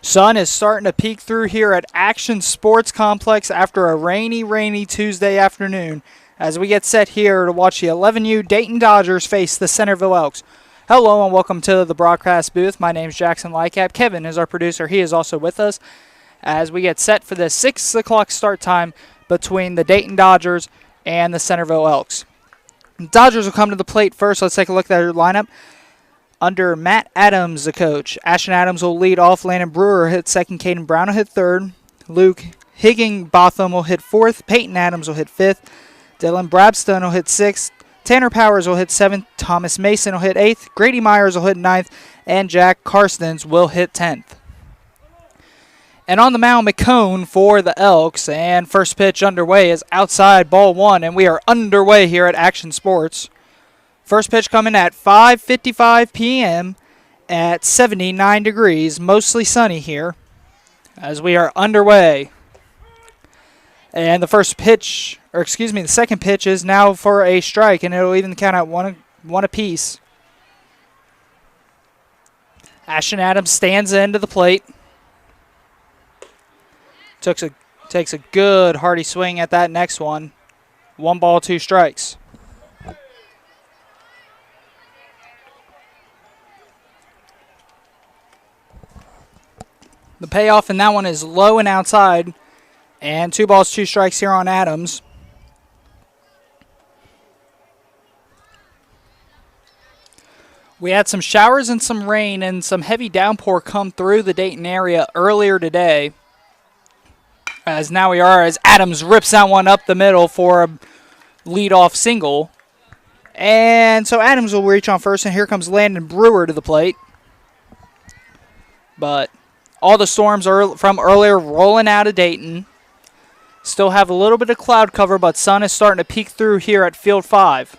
Sun is starting to peek through here at Action Sports Complex after a rainy Tuesday afternoon as we get set here to watch the 11U Dayton Dodgers face the Centerville Elks. Hello and welcome to the broadcast booth. My name is Jackson Lycap. Kevin is our producer. He is also with us as we get set for the 6 o'clock start time between the Dayton Dodgers and the Centerville Elks. The Dodgers will come to the plate first. Let's take a look at their lineup. Under Matt Adams, the coach, Ashton Adams will lead off. Landon Brewer will hit second. Caden Brown will hit third. Luke Higginbotham will hit fourth. Peyton Adams will hit fifth. Dylan Brabston will hit sixth. Tanner Powers will hit seventh. Thomas Mason will hit eighth. Grady Myers will hit ninth. And Jack Karstens will hit 10th. And on the mound, McCone for the Elks. And first pitch underway is outside ball one. And we are underway here at Action Sports. First pitch coming at 5:55 p.m. at 79 degrees, mostly sunny here as we are underway. And the second pitch is now for a strike, and it'll even count out one apiece. Ashton Adams stands into the plate. Takes a good hearty swing at that next one. 1 ball, 2 strikes. The payoff in that one is low and outside. And 2 balls, 2 strikes here on Adams. We had some showers and some rain and some heavy downpour come through the Dayton area earlier today. As Adams rips that one up the middle for a leadoff single. And so Adams will reach on first, and here comes Landon Brewer to the plate. But all the storms from earlier rolling out of Dayton. Still have a little bit of cloud cover, but sun is starting to peek through here at field 5.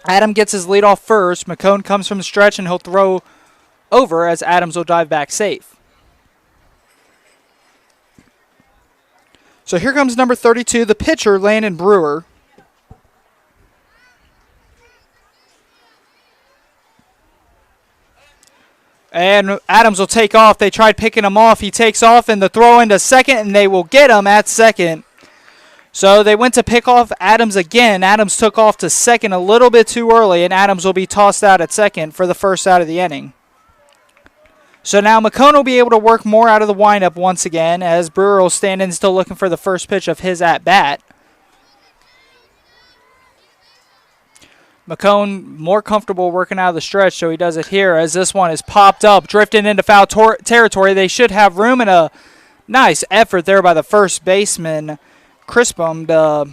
Adam gets his lead off first. McCone comes from the stretch, and he'll throw over as Adams will dive back safe. So here comes number 32, the pitcher, Landon Brewer. And Adams will take off. They tried picking him off. He takes off, and the throw into second, and they will get him at second. So they went to pick off Adams again. Adams took off to second a little bit too early, and Adams will be tossed out at second for the first out of the inning. So now McCone will be able to work more out of the windup once again, as Brewer will stand in still looking for the first pitch of his at-bat. McCone more comfortable working out of the stretch, so he does it here as this one is popped up, drifting into foul territory. They should have room, and a nice effort there by the first baseman, Kristbaum, to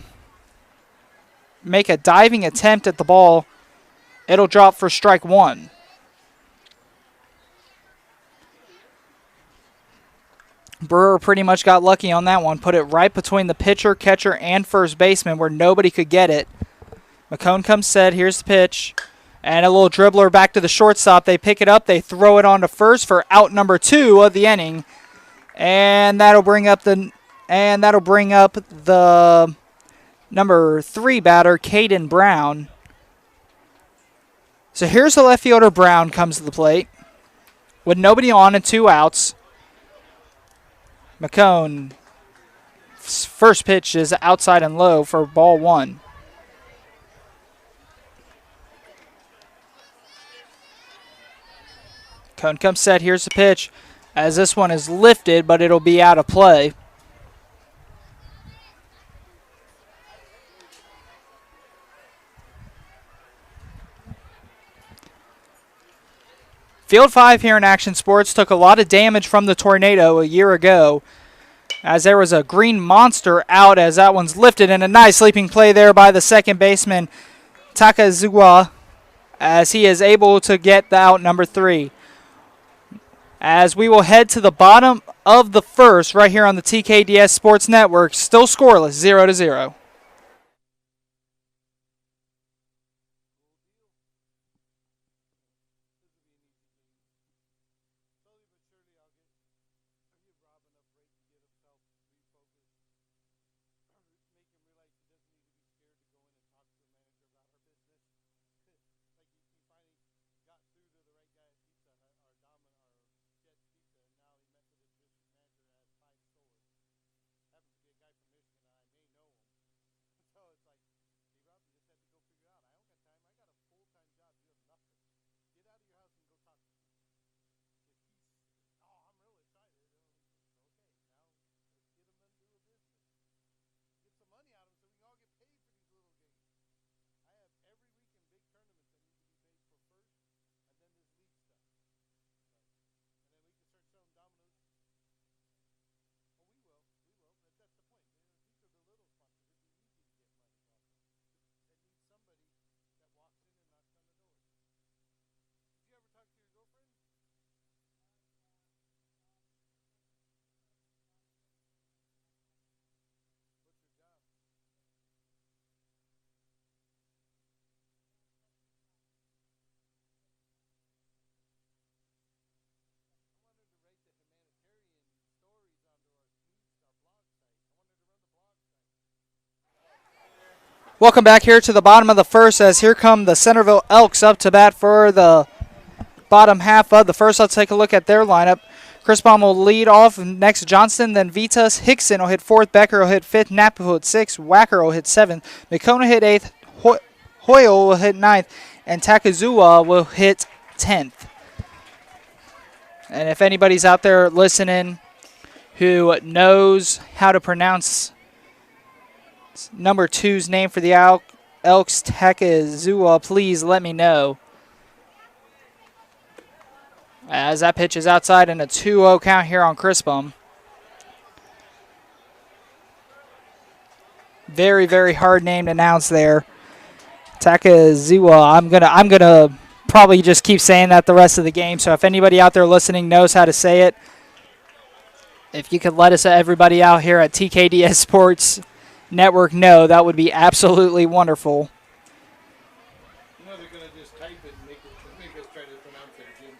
make a diving attempt at the ball. It'll drop for strike 1. Brewer pretty much got lucky on that one. Put it right between the pitcher, catcher, and first baseman where nobody could get it. McCone comes set. Here's the pitch. And a little dribbler back to the shortstop. They pick it up. They throw it on to first for out number 2 of the inning. And that'll bring up the number 3 batter, Caden Brown. So here's the left fielder. Brown comes to the plate with nobody on and 2 outs. McCone, first pitch is outside and low for ball 1. Cone comes set. Here's the pitch as this one is lifted, but it'll be out of play. Field 5 here in Action Sports took a lot of damage from the tornado a year ago as there was a green monster out as that one's lifted, and a nice leaping play there by the second baseman, Takazuwa, as he is able to get the out number 3. As we will head to the bottom of the first right here on the TKDS Sports Network. Still scoreless, 0-0. Welcome back here to the bottom of the first as here come the Centerville Elks up to bat for the bottom half of the first. Let's take a look at their lineup. Kristbaum will lead off. Next, Johnston, then Vitas. Hickson will hit fourth. Becker will hit fifth. Napa will hit sixth. Wacker will hit seventh. McCona hit eighth. Hoyle will hit ninth. And Takazuwa will hit 10th. And if anybody's out there listening who knows how to pronounce number 2's name for the Elks, Takazuwa, please let me know. As that pitch is outside and a 2-0 count here on Kristbaum. Very, very hard name to announce there. Takazuwa. I'm gonna probably just keep saying that the rest of the game. So if anybody out there listening knows how to say it, if you could let us, everybody out here at TKDS Sports Network, know, that would be absolutely wonderful. No, they're going to just type it and make us try to pronounce it again.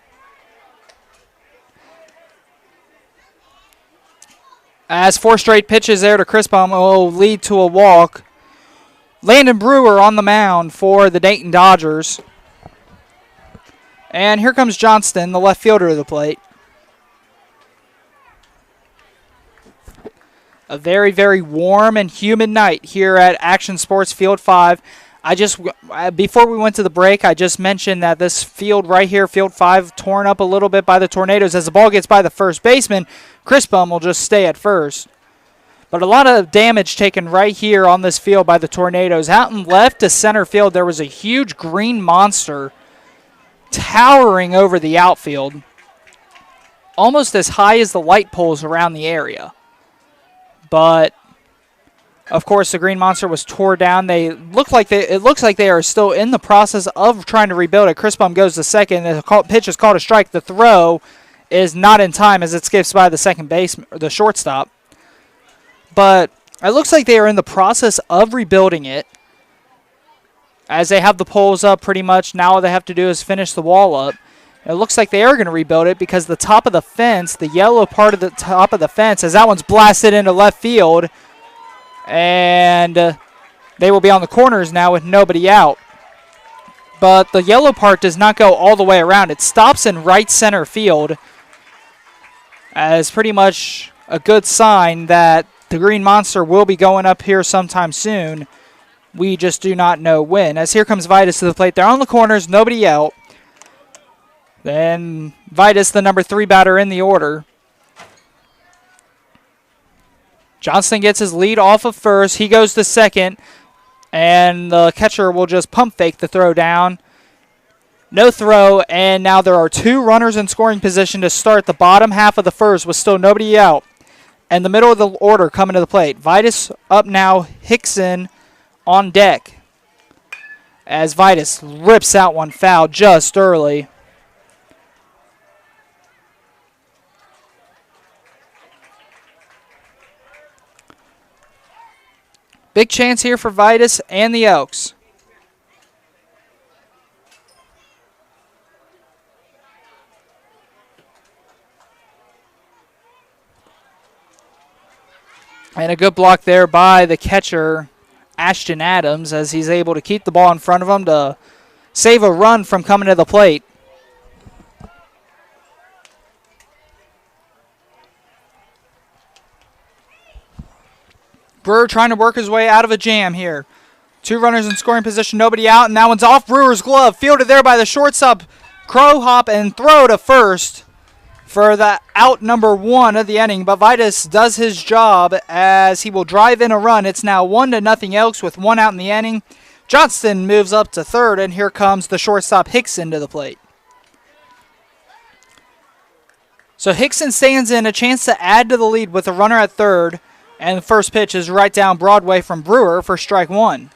As 4 straight pitches there to Kristbaum will lead to a walk. Landon Brewer on the mound for the Dayton Dodgers. And here comes Johnston, the left fielder of the plate. A very, very warm and humid night here at Action Sports Field 5. Before we went to the break, I just mentioned that this field right here, Field 5, torn up a little bit by the tornadoes. As the ball gets by the first baseman, Kristbaum will just stay at first. But a lot of damage taken right here on this field by the tornadoes. Out in left to center field, there was a huge green monster towering over the outfield, almost as high as the light poles around the area. But of course, the green monster was tore down. It looks like they are still in the process of trying to rebuild it. Kristbaum goes to second. The pitch is called a strike. The throw is not in time as it skips by the second baseman, or the shortstop. But it looks like they are in the process of rebuilding it, as they have the poles up pretty much. Now all they have to do is finish the wall up. It looks like they are going to rebuild it because the top of the fence, the yellow part of the top of the fence, as that one's blasted into left field, and they will be on the corners now with nobody out. But the yellow part does not go all the way around. It stops in right center field, as pretty much a good sign that the green monster will be going up here sometime soon. We just do not know when. As here comes Vitas to the plate. They're on the corners, nobody out. Then Vitas, the number 3 batter in the order. Johnston gets his lead off of first. He goes to second, and the catcher will just pump fake the throw down. No throw, and now there are 2 runners in scoring position to start the bottom half of the first with still nobody out. And the middle of the order coming to the plate. Vitas up now, Hickson on deck. As Vitas rips out one foul just early. Big chance here for Vitas and the Elks. And a good block there by the catcher, Ashton Adams, as he's able to keep the ball in front of him to save a run from coming to the plate. Brewer trying to work his way out of a jam here. 2 runners in scoring position, nobody out, and that one's off Brewer's glove. Fielded there by the shortstop. Crow hop and throw to first for the out number 1 of the inning. But Vitas does his job as he will drive in a run. It's now 1-0 Elks with 1 out in the inning. Johnston moves up to third, and here comes the shortstop Hickson to the plate. So Hickson stands in a chance to add to the lead with a runner at third. And the first pitch is right down Broadway from Brewer for strike 1.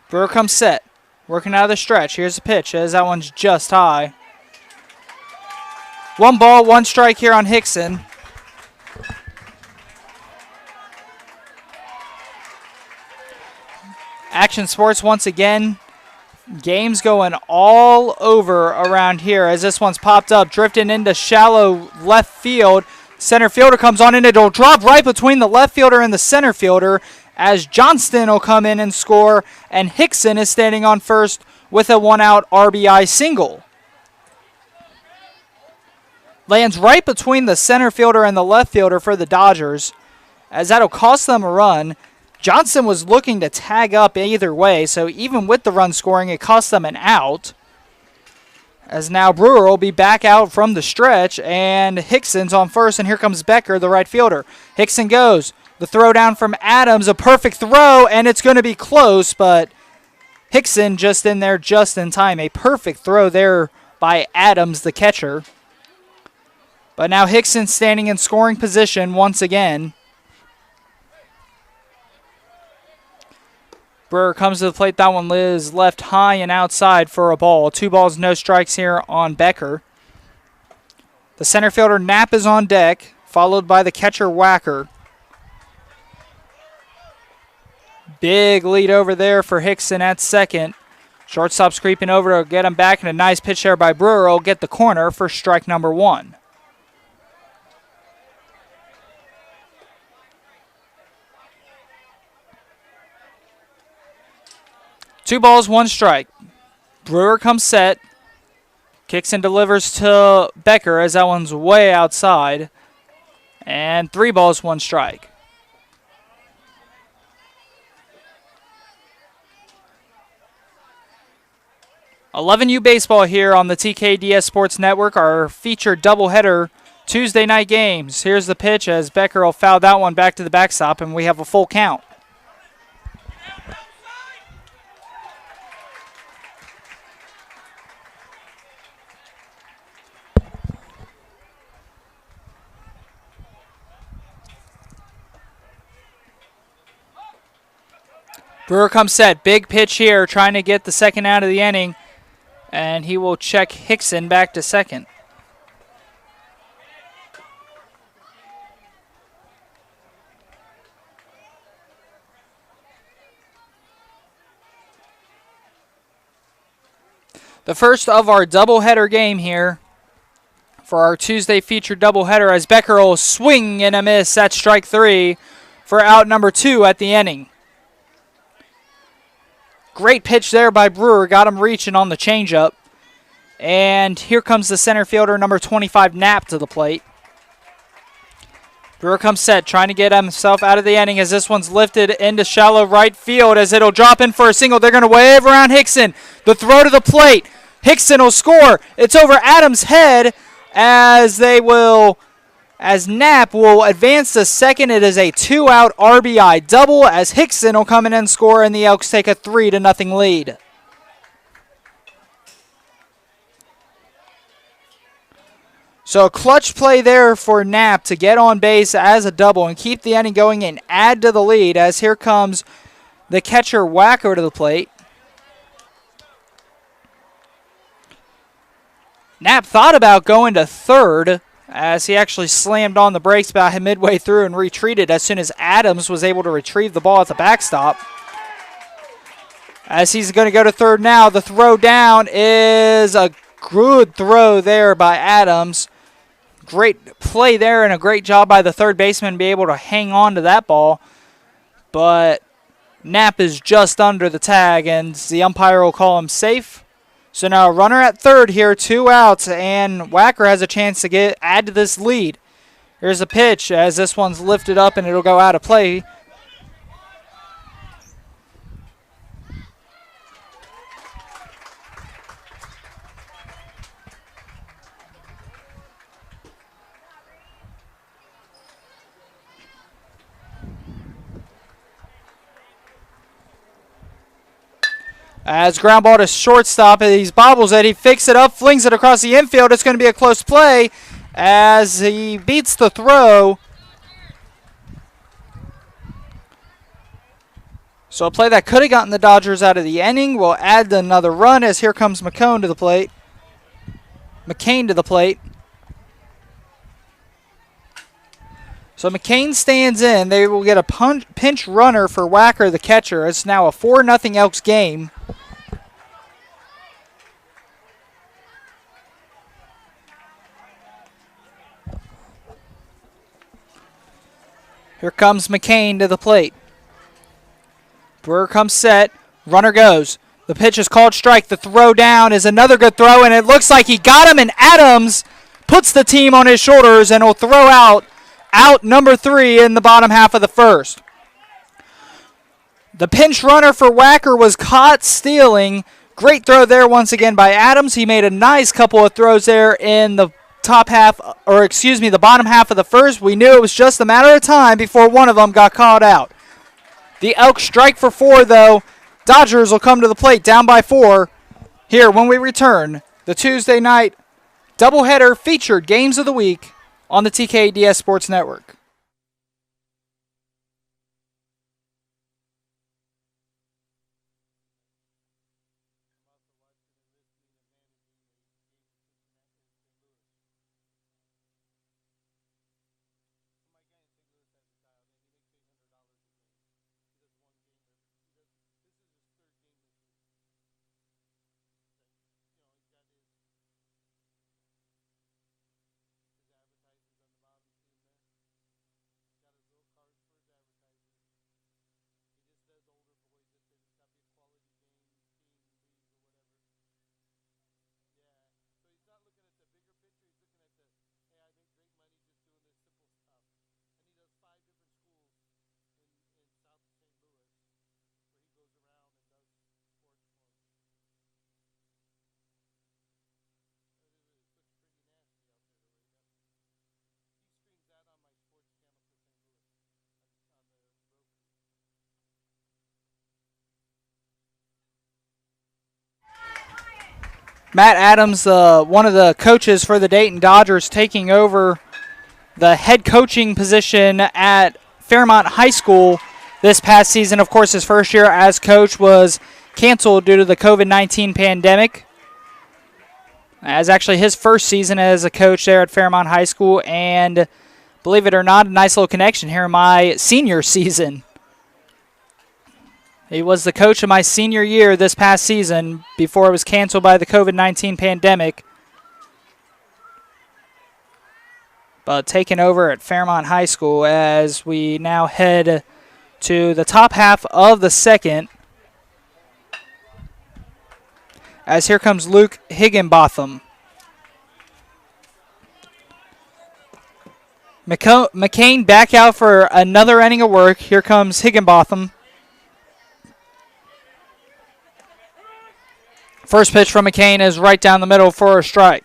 Brewer comes set, working out of the stretch. Here's the pitch, as that one's just high. 1 ball, 1 strike here on Hickson. Action Sports once again Game's going all over around here as this one's popped up, drifting into shallow left field. Center fielder comes on and it'll drop right between the left fielder and the center fielder as Johnston will come in and score, and Hickson is standing on first with a one-out RBI single. Lands right between the center fielder and the left fielder for the Dodgers, as that'll cost them a run. Johnson was looking to tag up either way, so even with the run scoring, it cost them an out. As now Brewer will be back out from the stretch, and Hickson's on first, and here comes Becker, the right fielder. Hickson goes. The throw down from Adams, a perfect throw, and it's going to be close, but Hickson just in there just in time. A perfect throw there by Adams, the catcher. But now Hickson standing in scoring position once again. Brewer comes to the plate. That one is left high and outside for a ball. 2 balls, no strikes here on Becker. The center fielder Knapp is on deck, followed by the catcher Wacker. Big lead over there for Hickson at second. Shortstop's creeping over to get him back, and a nice pitch there by Brewer will get the corner for strike number 1. Two balls, one strike. Brewer comes set. Kicks and delivers to Becker as that one's way outside. And 3 balls, 1 strike. $11U baseball here on the TKDS Sports Network, our featured doubleheader Tuesday night games. Here's the pitch as Becker will foul that one back to the backstop, and we have a full count. Brewer comes set. Big pitch here, trying to get the second out of the inning. And he will check Hickson back to second. The first of our doubleheader game here for our Tuesday featured doubleheader as Becker will swing and a miss at strike 3 for out number 2 at the inning. Great pitch there by Brewer. Got him reaching on the changeup. And here comes the center fielder, number 25, Knapp, to the plate. Brewer comes set, trying to get himself out of the inning as this one's lifted into shallow right field as it'll drop in for a single. They're going to wave around Hickson. The throw to the plate. Hickson will score. It's over Adams' head as Knapp will advance to second. It is a 2-out RBI double as Hickson will come in and score, and the Elks take a 3-0 lead. So a clutch play there for Knapp to get on base as a double and keep the inning going and add to the lead as here comes the catcher Wacker to the plate. Knapp thought about going to third as he actually slammed on the brakes about midway through and retreated as soon as Adams was able to retrieve the ball at the backstop. As he's going to go to third now, the throw down is a good throw there by Adams. Great play there and a great job by the third baseman to be able to hang on to that ball. But Knapp is just under the tag, and the umpire will call him safe. So now a runner at third here, 2 outs, and Wacker has a chance to add to this lead. Here's a pitch as this one's lifted up and it'll go out of play. As ground ball to shortstop, he's bobbles it, he picks it up, flings it across the infield. It's going to be a close play as he beats the throw. So a play that could have gotten the Dodgers out of the inning will add another run as here comes McCain to the plate. So McCain stands in. They will get a pinch runner for Wacker, the catcher. It's now a 4-0 Elks game. Here comes McCain to the plate. Brewer comes set. Runner goes. The pitch is called strike. The throw down is another good throw, and it looks like he got him, and Adams puts the team on his shoulders and will throw out number 3 in the bottom half of the first. The pinch runner for Wacker was caught stealing. Great throw there once again by Adams. He made a nice couple of throws there in the the bottom half of the first. We knew it was just a matter of time before one of them got caught out. The Elks strike for 4, though. Dodgers will come to the plate down by 4 here when we return. The Tuesday night doubleheader featured games of the week on the TKDS Sports Network. Matt Adams, one of the coaches for the Dayton Dodgers, taking over the head coaching position at Fairmont High School this past season. Of course, his first year as coach was canceled due to the COVID-19 pandemic. As actually his first season as a coach there at Fairmont High School, and believe it or not, a nice little connection here in my senior season. He was the coach of my senior year this past season before it was canceled by the COVID-19 pandemic. But taking over at Fairmont High School as we now head to the top half of the second. As here comes Luke Higginbotham. McCain back out for another inning of work. Here comes Higginbotham. First pitch from McCain is right down the middle for a strike.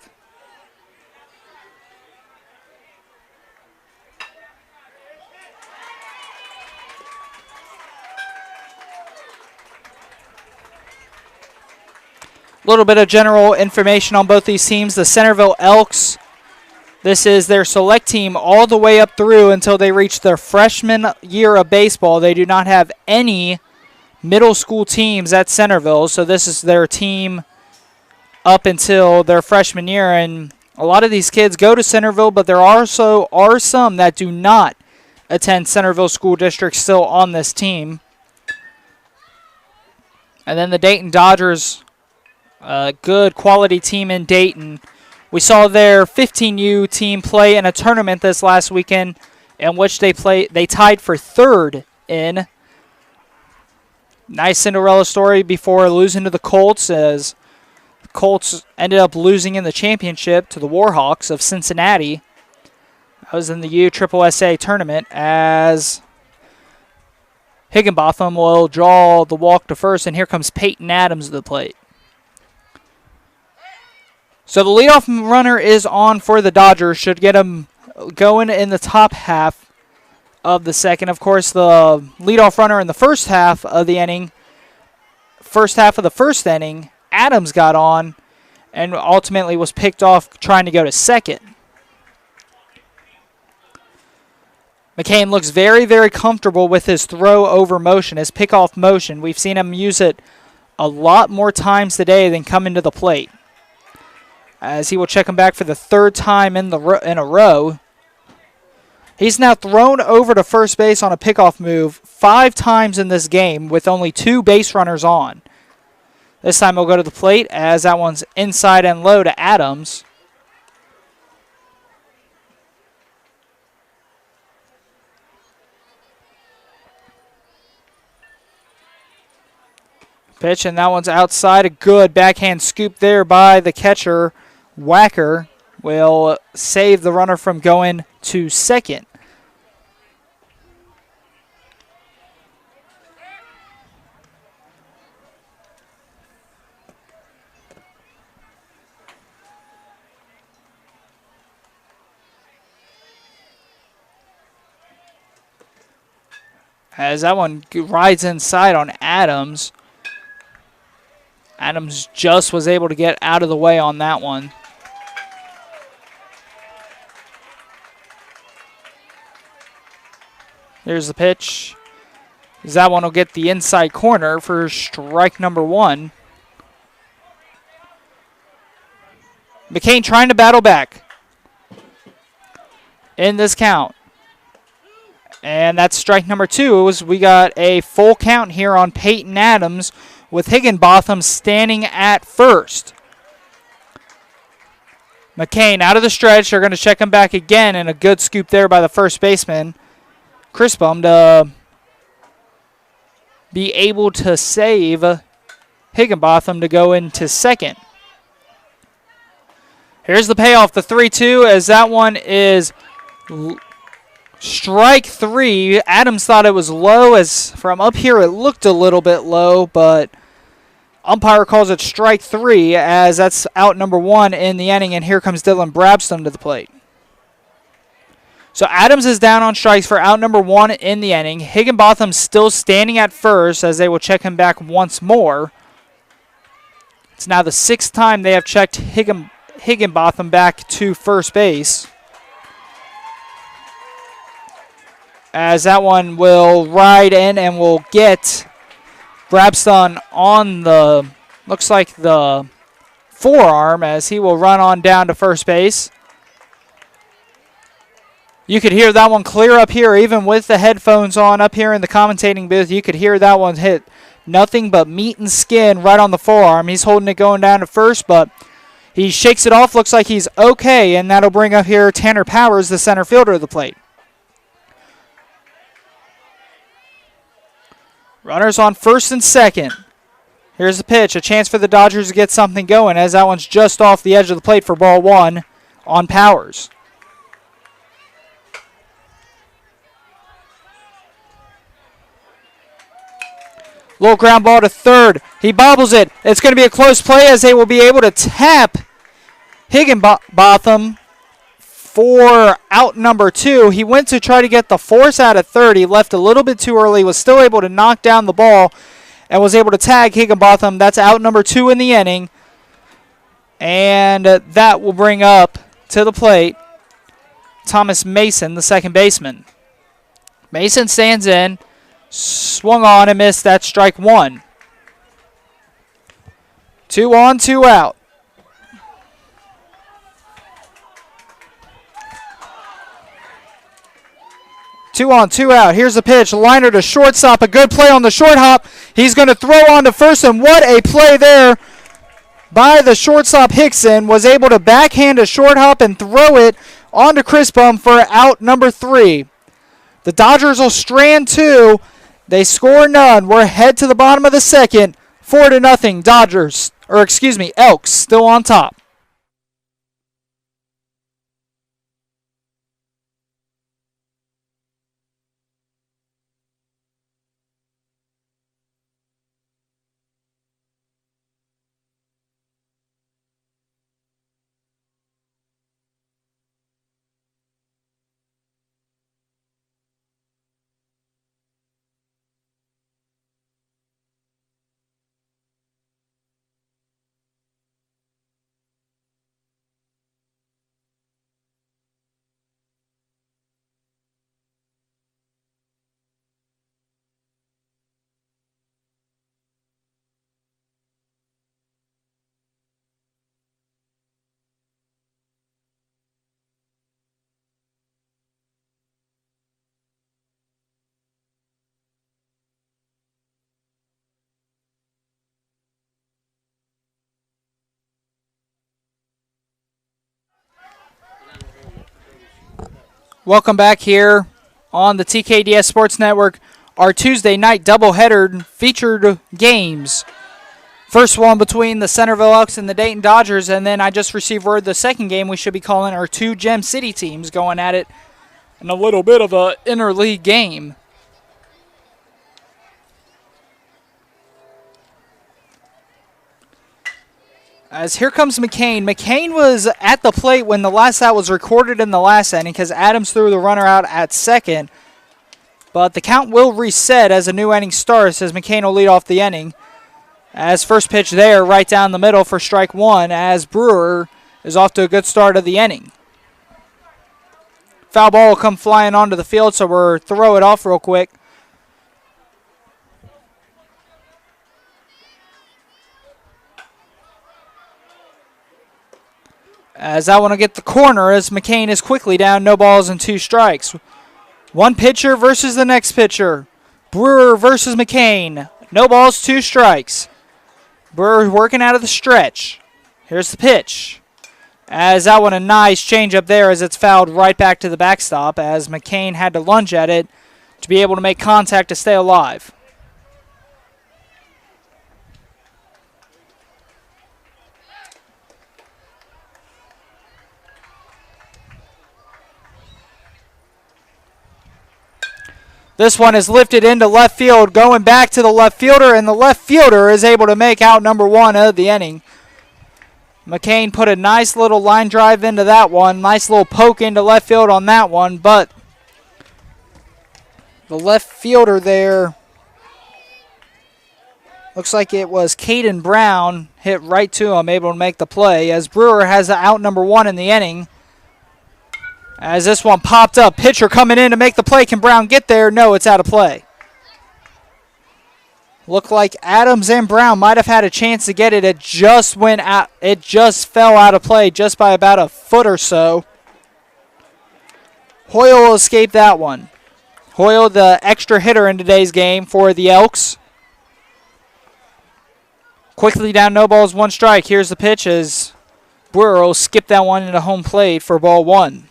A little bit of general information on both these teams. The Centerville Elks, this is their select team all the way up through until they reach their freshman year of baseball. They do not have any middle school teams at Centerville, so this is their team up until their freshman year. And a lot of these kids go to Centerville, but there also are some that do not attend Centerville School District still on this team. And then the Dayton Dodgers, a good quality team in Dayton. We saw their 15U team play in a tournament this last weekend in which they tied for 3rd in. Nice Cinderella story before losing to the Colts, as the Colts ended up losing in the championship to the Warhawks of Cincinnati. That was in the USSSA tournament, as Higginbotham will draw the walk to first, and here comes Peyton Adams to the plate. So the leadoff runner is on for the Dodgers, should get him going in the top half of the second. Of course, the leadoff runner in the first half of the first inning, Adams got on and ultimately was picked off trying to go to second. McCain looks very, very comfortable with his throw over motion, his pickoff motion. We've seen him use it a lot more times today than coming to the plate, as he will check him back for the 3rd time in a row. He's now thrown over to first base on a pickoff move 5 times in this game with only 2 base runners on. This time he'll go to the plate, as that one's inside and low to Adams. Pitch, and that one's outside. A good backhand scoop there by the catcher. Wacker will save the runner from going to second. As that one rides inside on Adams. Adams just was able to get out of the way on that one. Here's the pitch. That one will get the inside corner for strike number one. McCain trying to battle back in this count. And that's strike number two. We got a full count here on Peyton Adams with Higginbotham standing at first. McCain out of the stretch. They're going to check him back again, and a good scoop there by the first baseman, Kristbaum, to be able to save Higginbotham to go into second. Here's the payoff, the 3-2, as that one is strike three. Adams thought it was low, as from up here it looked a little bit low, but umpire calls it strike three, as that's out number one in the inning, and here comes Dylan Brabston to the plate. So Adams is down on strikes for out number one in the inning. Higginbotham still standing at first, as they will check him back once more. It's now the sixth time they have checked Higginbotham back to first base. As that one will ride in and will get Brabston on the, looks like the forearm, as he will run on down to first base. You could hear that one clear up here, even with the headphones on up here in the commentating booth. You could hear that one hit nothing but meat and skin right on the forearm. He's holding it going down to first, but he shakes it off. Looks like he's okay, and that'll bring up here Tanner Powers, the center fielder, to the plate. Runners on first and second. Here's the pitch. A chance for the Dodgers to get something going, as that one's just off the edge of the plate for ball one on Powers. Little ground ball to third. He bobbles it. It's going to be a close play, as they will be able to tap Higginbotham for out number two. He went to try to get the force out of third. He left a little bit too early, was still able to knock down the ball, and was able to tag Higginbotham. That's out number two in the inning. And that will bring up to the plate Thomas Mason, the second baseman. Mason stands in, swung on and missed. That strike one. 2 on, 2 out. Two on, two out. Here's the pitch. Liner to shortstop. A good play on the short hop. He's going to throw on to first, and what a play there by the shortstop. Hickson was able to backhand a short hop and throw it onto Kristbaum for out number three. The Dodgers will strand two. They score none. We're head to the bottom of the second. 4-0 Dodgers, or excuse me, Elks still on top. Welcome back here on the TKDS Sports Network. Our Tuesday night doubleheader featured games First one between the Centerville Elks and the Dayton Dodgers, and then I just received word the second game we should be calling our two Gem City teams going at it in a little bit of a interleague game. As here comes McCain. McCain was at the plate when the last out was recorded in the last inning because Adams threw the runner out at second. But the count will reset as a new inning starts as McCain will lead off the inning. As first pitch there, right down the middle for strike one as Brewer is off to a good start of the inning. Foul ball will come flying onto the field, so we'll throw it off real quick. As that one will get the corner as McCain is quickly down, no balls and 2 strikes. One pitcher versus the next pitcher. Brewer versus McCain. No balls, 2 strikes. Brewer working out of the stretch. Here's the pitch. As that one a nice change up there as it's fouled right back to the backstop as McCain had to lunge at it to be able to make contact to stay alive. This one is lifted into left field, going back to the left fielder, and the left fielder is able to make out number 1 of the inning. McCain put a nice little line drive into that one, nice little poke into left field on that one, but the left fielder there, looks like it was Caden Brown, hit right to him, able to make the play, as Brewer has out number 1 in the inning. As this one popped up, pitcher coming in to make the play. Can Brown get there? No, it's out of play. Looked like Adams and Brown might have had a chance to get it. It just went out. It just fell out of play just by about a foot or so. Hoyle will escape that one. Hoyle, the extra hitter in today's game for the Elks. Quickly down, no balls, 1 strike. Here's the pitch as Brewer will skip that one into home plate for ball 1.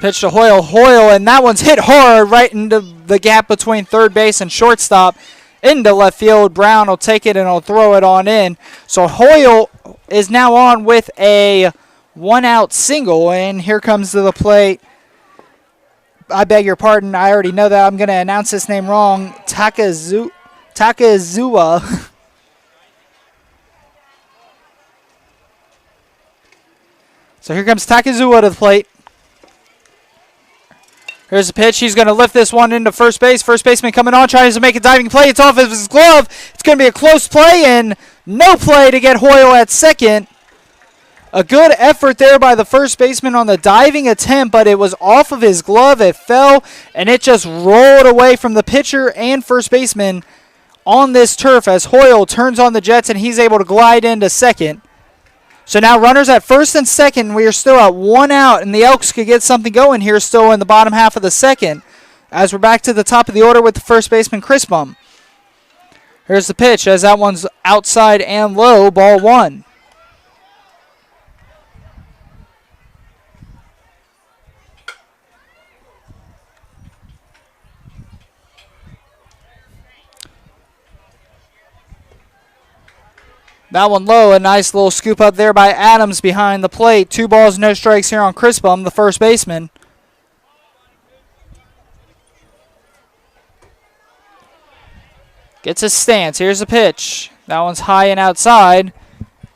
Pitch to Hoyle, and that one's hit hard right into the gap between third base and shortstop into left field. Brown will take it and will throw it on in. So Hoyle is now on with a 1-out single, and here comes to the plate. I beg your pardon, I already know that I'm going to announce this name wrong. Takazuwa. So here comes Takazuwa to the plate. Here's the pitch. He's going to lift this one into first base. First baseman coming on, trying to make a diving play. It's off of his glove. It's going to be a close play, and no play to get Hoyle at second. A good effort there by the first baseman on the diving attempt, but it was off of his glove. It fell, and it just rolled away from the pitcher and first baseman on this turf as Hoyle turns on the jets, and he's able to glide into second. So now runners at first and second. We are still at 1 out, and the Elks could get something going here still in the bottom half of the second. As we're back to the top of the order with the first baseman, Kristbaum. Here's the pitch as that one's outside and low, ball 1. That one low, a nice little scoop up there by Adams behind the plate. 2 balls, no strikes here on Kristbaum, the first baseman. Gets his stance. Here's the pitch. That one's high and outside.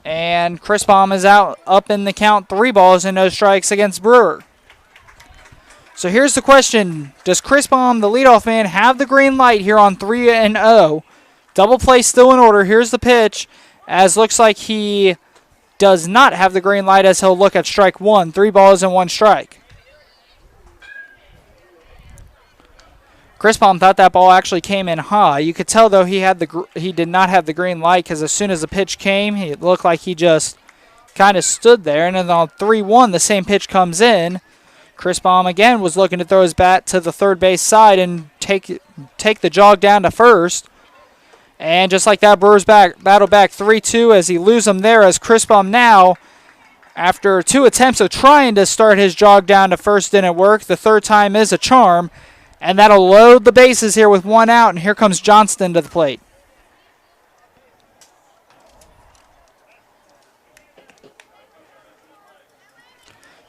And Kristbaum is out up in the count. 3 balls and no strikes against Brewer. So here's the question. Does Kristbaum, the leadoff man, have the green light here on 3-0? Double play still in order. Here's the pitch. As looks like he does not have the green light as he'll look at strike 1. 3 balls and 1 strike. Kristbaum thought that ball actually came in high. You could tell, though, he did not have the green light because as soon as the pitch came, it looked like he just kind of stood there. And then on 3-1, the same pitch comes in. Kristbaum, again, was looking to throw his bat to the third base side and take the jog down to first. And just like that, Brewers battle back 3-2 as he loses them there as Kristbaum now After 2 attempts of trying to start his jog down to first didn't work. The third time is a charm. And that'll load the bases here with 1 out. And here comes Johnston to the plate.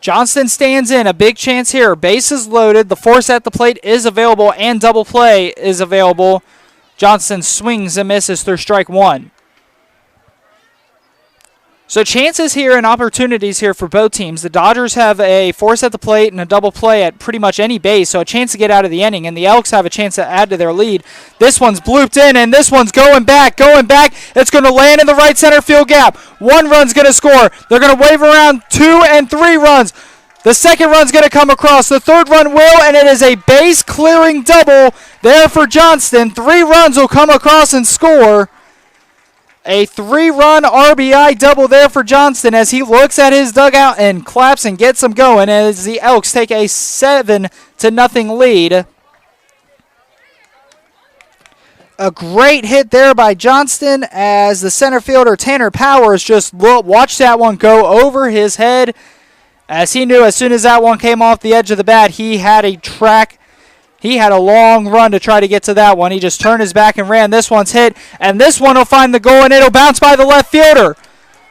Johnston stands in. A big chance here. Bases loaded. The force at the plate is available and double play is available. Johnston swings and misses through strike 1. So chances here and opportunities here for both teams. The Dodgers have a force at the plate and a double play at pretty much any base, so a chance to get out of the inning. And the Elks have a chance to add to their lead. This one's blooped in, and this one's going back. It's going to land in the right center field gap. 1 run's going to score. They're going to wave around 2 and 3 runs. The second run's going to come across. The third run will, and it is a base-clearing double there for Johnston. 3 runs will come across and score. A 3-run RBI double there for Johnston as he looks at his dugout and claps and gets them going as the Elks take a 7-0 lead. A great hit there by Johnston as the center fielder Tanner Powers just watched that one go over his head as he knew as soon as that one came off the edge of the bat, he had a long run to try to get to that one. He just turned his back and ran. This one's hit, and this one will find the goal, and it'll bounce by the left fielder.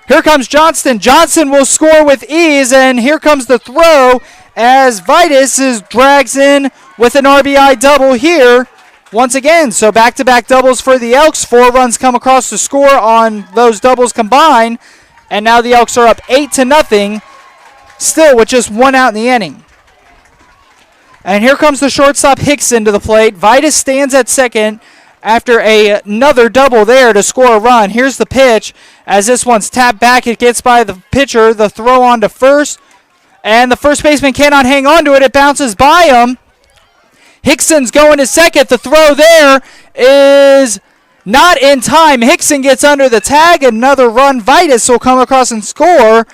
Here comes Johnston. Johnson will score with ease, and here comes the throw as Vitus drags in with an RBI double here once again. So back-to-back doubles for the Elks. 4 runs come across to score on those doubles combined, and now the Elks are up 8-0, still with just 1 out in the inning. And here comes the shortstop Hickson to the plate. Vitus stands at second after another double there to score a run. Here's the pitch as this one's tapped back. It gets by the pitcher. The throw on to first. And the first baseman cannot hang on to it. It bounces by him. Hickson's going to second. The throw there is not in time. Hickson gets under the tag. Another run. Vitus will come across and score.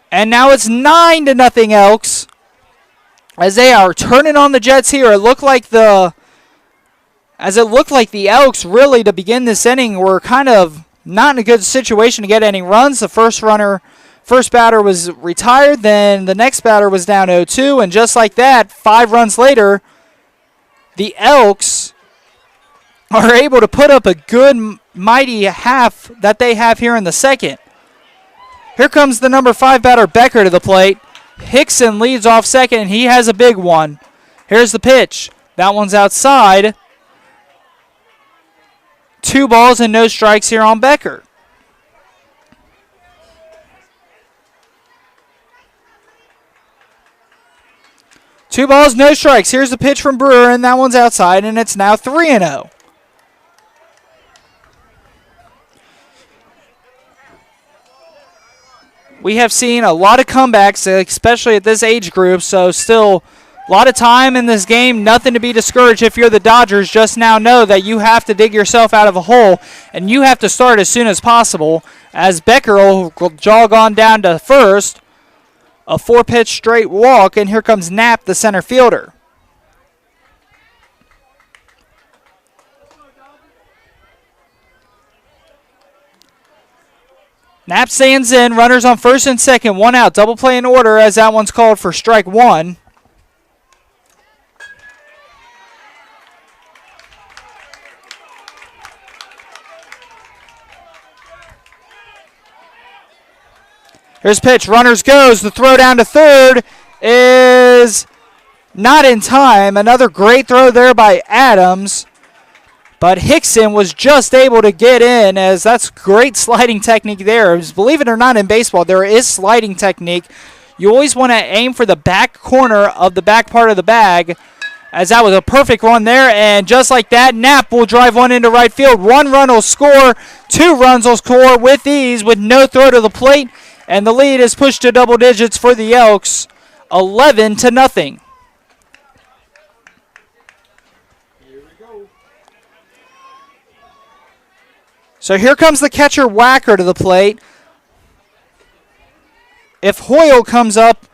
And now it's 9-0 Elks. As they are turning on the Jets here, it looked like the Elks really to begin this inning were kind of not in a good situation to get any runs. The first batter was retired, then the next batter was down 0-2, and just like that, 5 runs later, the Elks are able to put up a good mighty half that they have here in the second. Here comes the number 5 batter Becker to the plate. Hickson leads off second, and he has a big one. Here's the pitch. That one's outside. 2 balls and no strikes here on Becker. Two balls, no strikes. Here's the pitch from Brewer, and that one's outside, and it's now 3-0. We have seen a lot of comebacks, especially at this age group, so still a lot of time in this game. Nothing to be discouraged if you're the Dodgers. Just now know that you have to dig yourself out of a hole, and you have to start as soon as possible as Becker will jog on down to first. A 4-pitch straight walk, and here comes Knapp, the center fielder. Knapp stands in, runners on first and second, 1 out. Double play in order as that one's called for strike 1. Here's pitch, runners goes. The throw down to third is not in time. Another great throw there by Adams. But Hickson was just able to get in, as that's great sliding technique there. Believe it or not, in baseball, there is sliding technique. You always want to aim for the back corner of the back part of the bag, as that was a perfect run there. And just like that, Knapp will drive one into right field. 1 run will score. 2 runs will score with ease with no throw to the plate. And the lead is pushed to double digits for the Elks, 11-0. So here comes the catcher Wacker to the plate. If Hoyle comes up,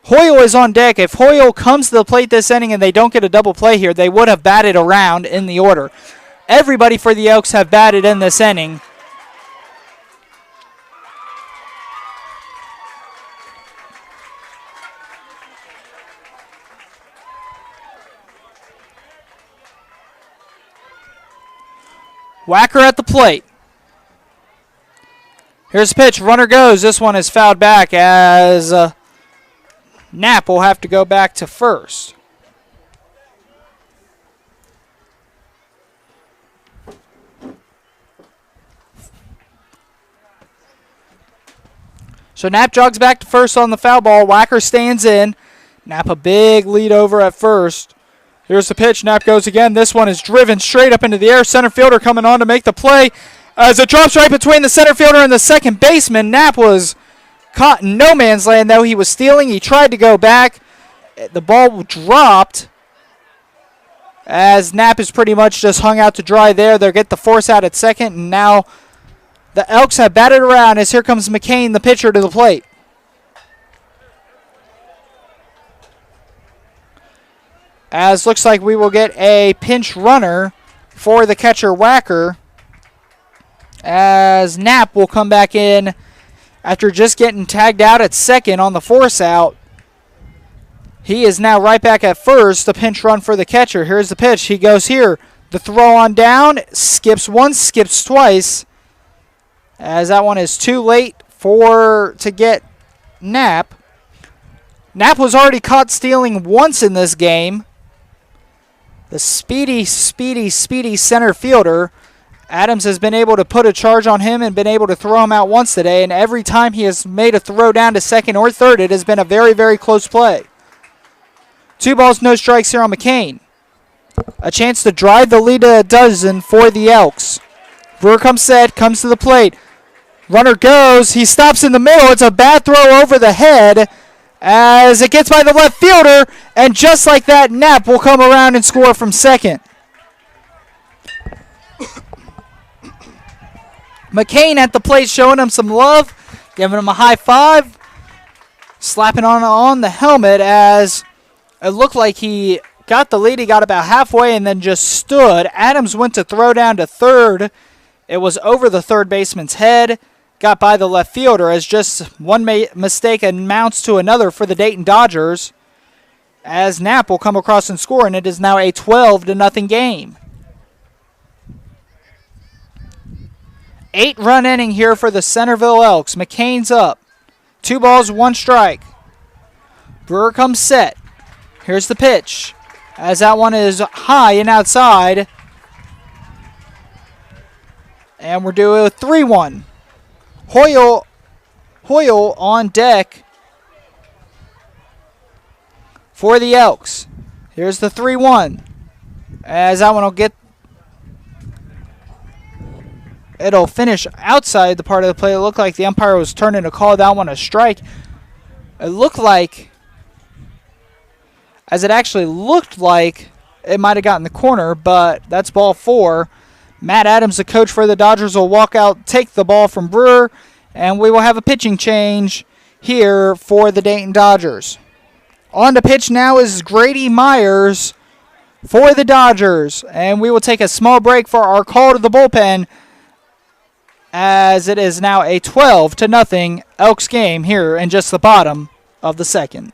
Hoyle is on deck. If Hoyle comes to the plate this inning and they don't get a double play here, they would have batted around in the order. Everybody for the Elks have batted in this inning. Whacker at the plate. Here's the pitch. Runner goes. This one is fouled back as Knapp will have to go back to first. So Knapp jogs back to first on the foul ball. Whacker stands in. Knapp a big lead over at first. Here's the pitch. Knapp goes again. This one is driven straight up into the air. Center fielder coming on to make the play. As it drops right between the center fielder and the second baseman. Knapp was caught in no man's land, though. He was stealing. He tried to go back. The ball dropped as Knapp is pretty much just hung out to dry there. They'll get the force out at second, and now the Elks have batted around as here comes McCain, the pitcher, to the plate. As looks like we will get a pinch runner for the catcher Whacker, as Knapp will come back in after just getting tagged out at second on the force out. He is now right back at first, the pinch run for the catcher. Here's the pitch. He goes here. The throw on down, skips once, skips twice, as that one is too late to get Knapp. Knapp was already caught stealing once in this game. The speedy center fielder. Adams has been able to put a charge on him and been able to throw him out once today, and every time he has made a throw down to second or third, it has been a very, very close play. 2 balls, no strikes here on McCain. A chance to drive the lead to a dozen for the Elks. Brewer comes set, comes to the plate. Runner goes. He stops in the middle. It's a bad throw over the head as it gets by the left fielder, and just like that, Knapp will come around and score from second. McCain at the plate showing him some love, giving him a high five, slapping on the helmet as it looked like he got the lead. He got about halfway and then just stood. Adams went to throw down to third. It was over the third baseman's head. Got by the left fielder as just one mistake amounts to another for the Dayton Dodgers. As Knapp will come across and score, and it is now a 12-0 game. 8-run inning here for the Centerville Elks. McCain's up. 2 balls, 1 strike. Brewer comes set. Here's the pitch. As that one is high and outside. And we're doing a 3-1. Hoyle on deck for the Elks. Here's the 3-1. As that one will get... It'll finish outside the part of the play. It looked like the umpire was turning to call that one a strike. It looked like... As it actually looked like it might have gotten the corner, but that's ball 4. Matt Adams, the coach for the Dodgers, will walk out, take the ball from Brewer, and we will have a pitching change here for the Dayton Dodgers. On to pitch now is Grady Myers for the Dodgers, and we will take a small break for our call to the bullpen as it is now a 12-0 Elks game here in just the bottom of the second.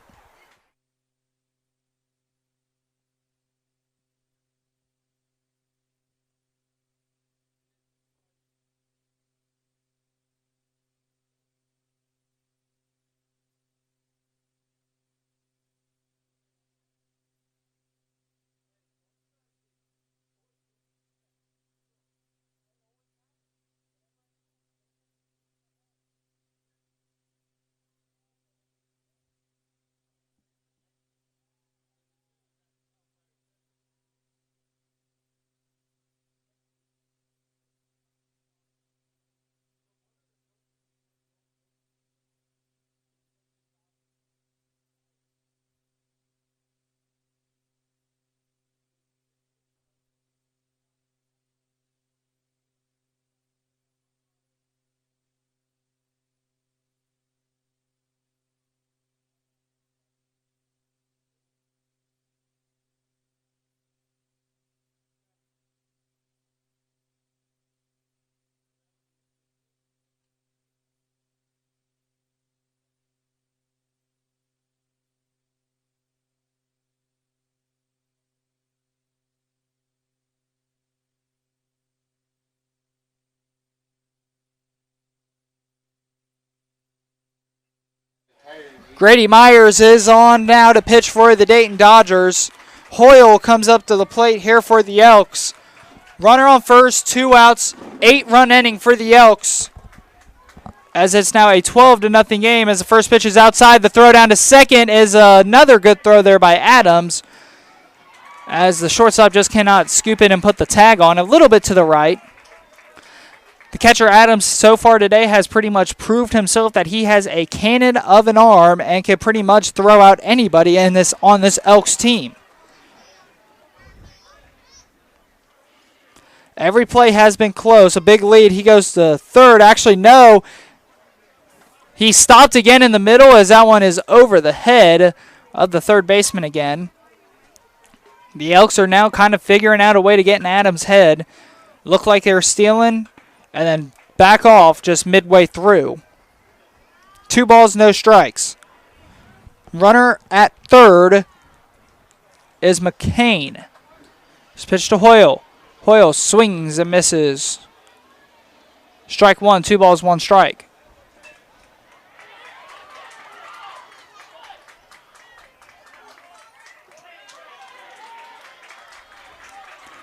Grady Myers is on now to pitch for the Dayton Dodgers. Hoyle comes up to the plate here for the Elks. Runner on first, 2 outs, 8-run inning for the Elks. As it's now a 12-0 game as the first pitch is outside. The throw down to second is another good throw there by Adams, as the shortstop just cannot scoop it and put the tag on a little bit to the right. The catcher Adams so far today has pretty much proved himself that he has a cannon of an arm and can pretty much throw out anybody on this Elks team. Every play has been close. A big lead. He goes to third. Actually, no. He stopped again in the middle as that one is over the head of the third baseman again. The Elks are now kind of figuring out a way to get in Adams' head. Look like they're stealing and then back off just midway through. 2 balls, no strikes. Runner at third is McCain. This pitch to Hoyle. Hoyle swings and misses. Strike 1, 2 balls, 1 strike.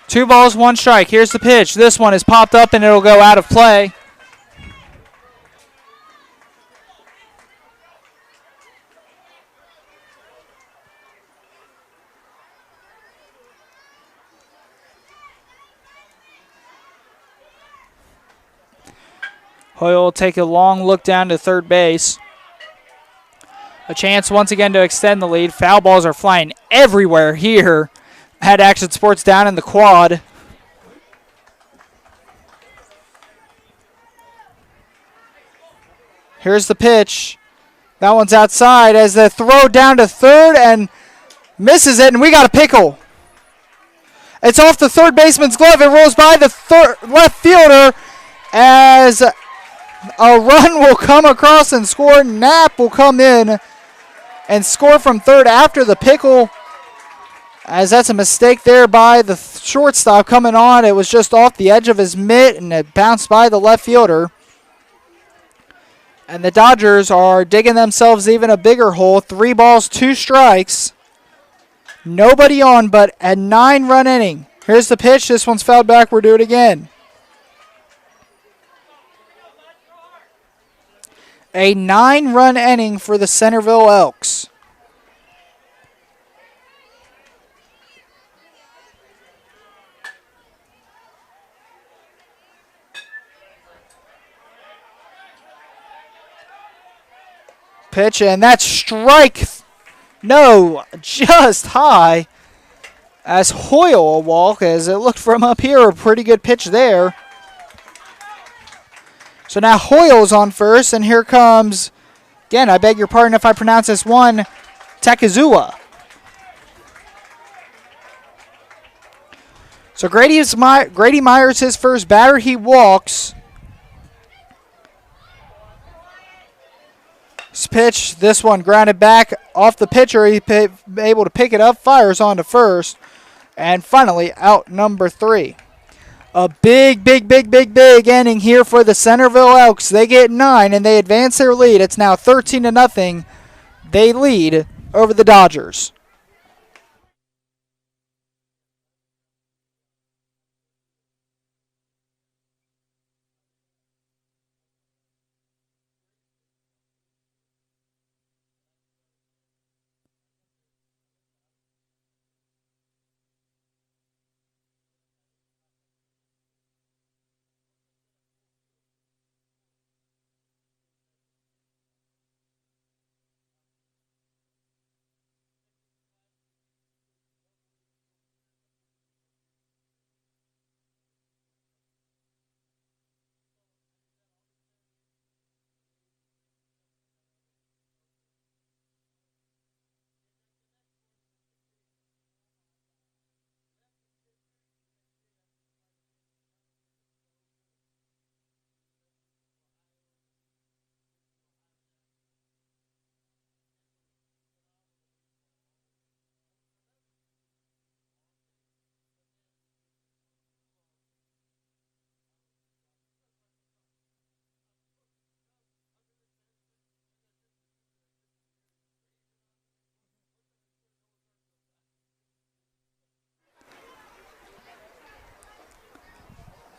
Two balls, 1 strike. Here's the pitch. This one is popped up and it'll go out of play. Hoyle will take a long look down to third base. A chance once again to extend the lead. Foul balls are flying everywhere here at Action Sports down in the quad. Here's the pitch. That one's outside as the throw down to third and misses it, and we got a pickle. It's off the third baseman's glove. It rolls by the left fielder as a run will come across and score. Knapp will come in and score from third after the pickle, as that's a mistake there by the shortstop coming on. It was just off the edge of his mitt and it bounced by the left fielder. And the Dodgers are digging themselves even a bigger hole. 3 balls, 2 strikes. Nobody on but a 9-run inning. Here's the pitch. This one's fouled back. We'll do it again. A 9-run inning for the Centerville Elks. Pitch, and that's strike. No, just high. As Hoyle will walk, as it looked from up here, a pretty good pitch there. So now Hoyle's on first, and here comes, again, I beg your pardon if I pronounce this one, Takazua. So Grady Myers, his first batter, he walks. This pitch, this one grounded back off the pitcher. He's able to pick it up, fires on to first, and finally out number 3. A big inning here for the Centerville Elks. They get 9 and they advance their lead. It's now 13-0. They lead over the Dodgers.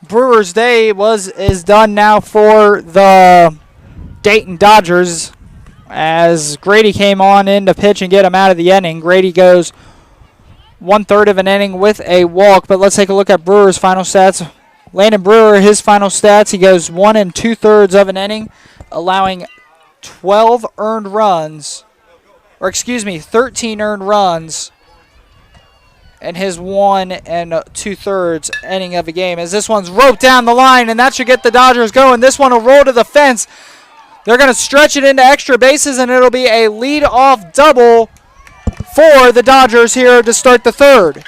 Brewers' day is done now for the Dayton Dodgers as Grady came on in to pitch and get him out of the inning. Grady goes 1/3 of an inning with a walk, but let's take a look at Brewer's final stats. Landon Brewer, his final stats, he goes 1 2/3 of an inning, allowing 13 earned runs in his 1 2/3 inning of a game. As this one's roped down the line, and that should get the Dodgers going. This one will roll to the fence. They're going to stretch it into extra bases, and it'll be a lead-off double for the Dodgers here to start the third.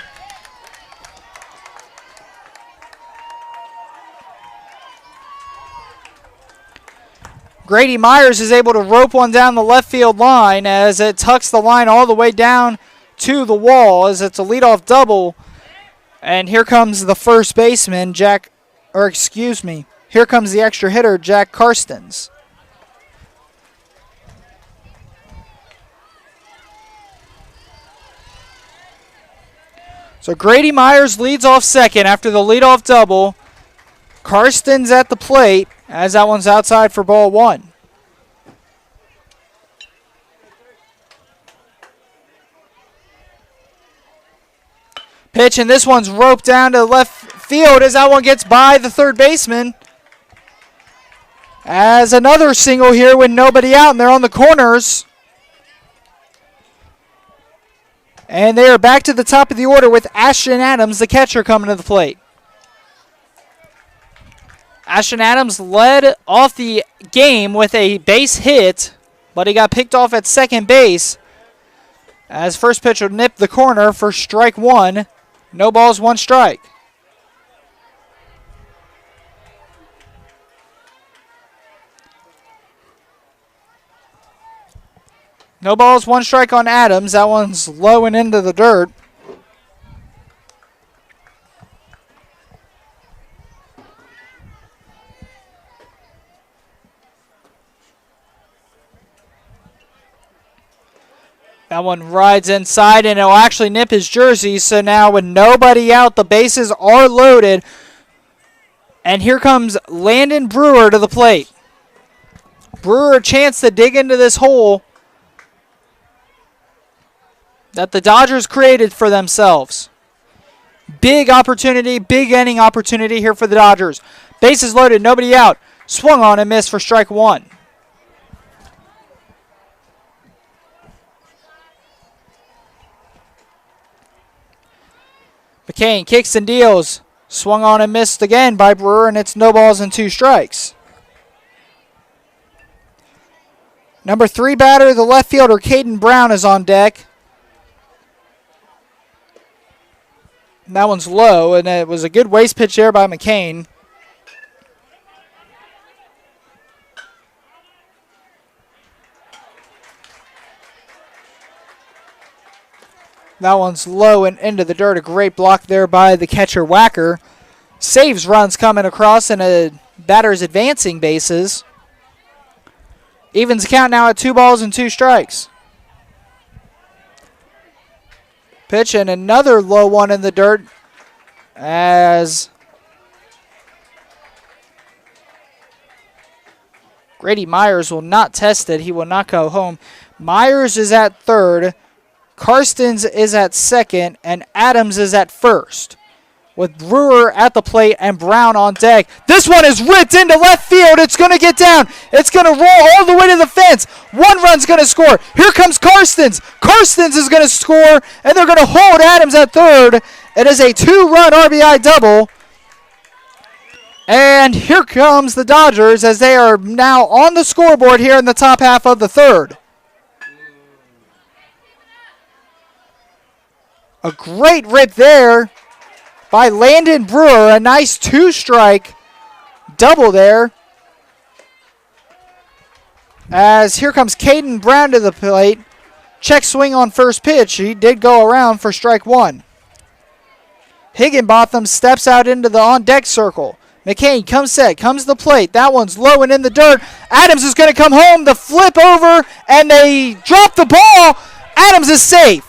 Grady Myers is able to rope one down the left field line as it tucks the line all the way down to the wall as it's a leadoff double. And here comes the first baseman, here comes the extra hitter, Jack Karstens. So Grady Myers leads off second after the leadoff double. Karstens at the plate as that one's outside for ball 1. Pitch, and this one's roped down to left field as that one gets by the third baseman. As another single here with nobody out, and they're on the corners. And they are back to the top of the order with Ashton Adams, the catcher, coming to the plate. Ashton Adams led off the game with a base hit, but he got picked off at second base. As first pitch will nip the corner for strike 1. No balls, 1 strike. No balls, 1 strike on Adams. That one's low and into the dirt. That one rides inside, and it'll actually nip his jersey. So now with nobody out, the bases are loaded. And here comes Landon Brewer to the plate. Brewer a chance to dig into this hole that the Dodgers created for themselves. Big opportunity, big inning opportunity here for the Dodgers. Bases loaded, nobody out. Swung on and missed for strike 1. McCain kicks and deals. Swung on and missed again by Brewer, and it's no balls and 2 strikes. Number 3 batter, the left fielder, Caden Brown, is on deck. That one's low, and it was a good waste pitch there by McCain. That one's low and into the dirt. A great block there by the catcher, Wacker. Saves runs coming across, and a batter's advancing bases. Evens the count now at 2 balls and 2 strikes. Pitch, and another low one in the dirt as Grady Myers will not test it. He will not go home. Myers is at third. Karstens is at second, and Adams is at first, with Brewer at the plate and Brown on deck. This one is ripped into left field. It's going to get down. It's going to roll all the way to the fence. 1 run's going to score. Here comes Karstens. Karstens is going to score, and they're going to hold Adams at third. It is a 2-run RBI double. And here comes the Dodgers as they are now on the scoreboard here in the top half of the third. A great rip there by Landon Brewer. A nice 2-strike double there. As here comes Caden Brown to the plate. Check swing on first pitch. He did go around for strike 1. Higginbotham steps out into the on-deck circle. McCain comes set, comes to the plate. That one's low and in the dirt. Adams is going to come home. The flip over, and they drop the ball. Adams is safe.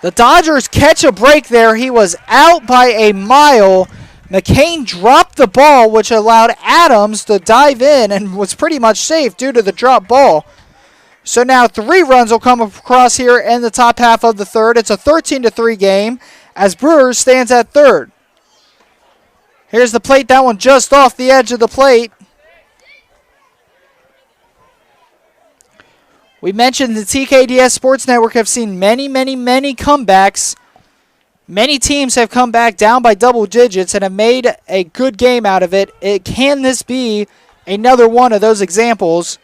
The Dodgers catch a break there. He was out by a mile. McCain dropped the ball, which allowed Adams to dive in and was pretty much safe due to the drop ball. So now 3 runs will come across here in the top half of the third. It's a 13-3 game as Brewers stands at third. Here's the plate. That one just off the edge of the plate. We mentioned the TKDS Sports Network have seen many comebacks. Many teams have come back down by double digits and have made a good game out of it. Can this be another one of those examples?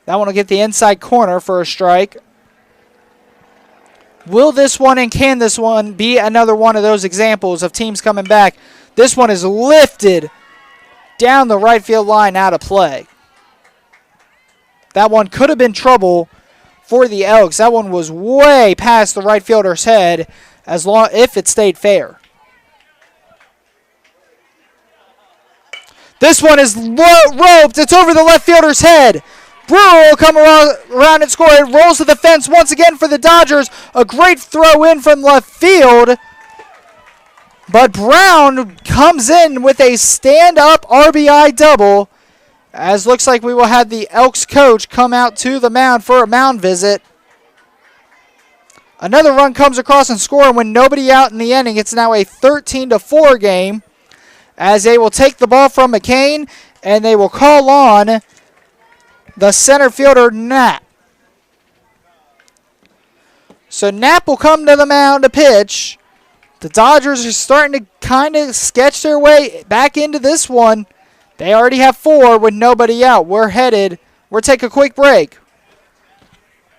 That one will get the inside corner for a strike. Will this one and can this one be another one of those examples of teams coming back? This one is lifted down the right field line out of play. That one could have been trouble for the Elks. That one was way past the right fielder's head if it stayed fair. This one is roped. It's over the left fielder's head. Brewer will come around and score. It rolls to the fence once again for the Dodgers. A great throw in from left field. But Brown comes in with a stand-up RBI double. As looks like we will have the Elks coach come out to the mound for a mound visit. Another run comes across and score, and when nobody out in the inning, it's now a 13-4 game. As they will take the ball from McCain, and they will call on the center fielder, Knapp. So Knapp will come to the mound to pitch. The Dodgers are starting to kind of sketch their way back into this one. They already have 4 with nobody out. We'll take a quick break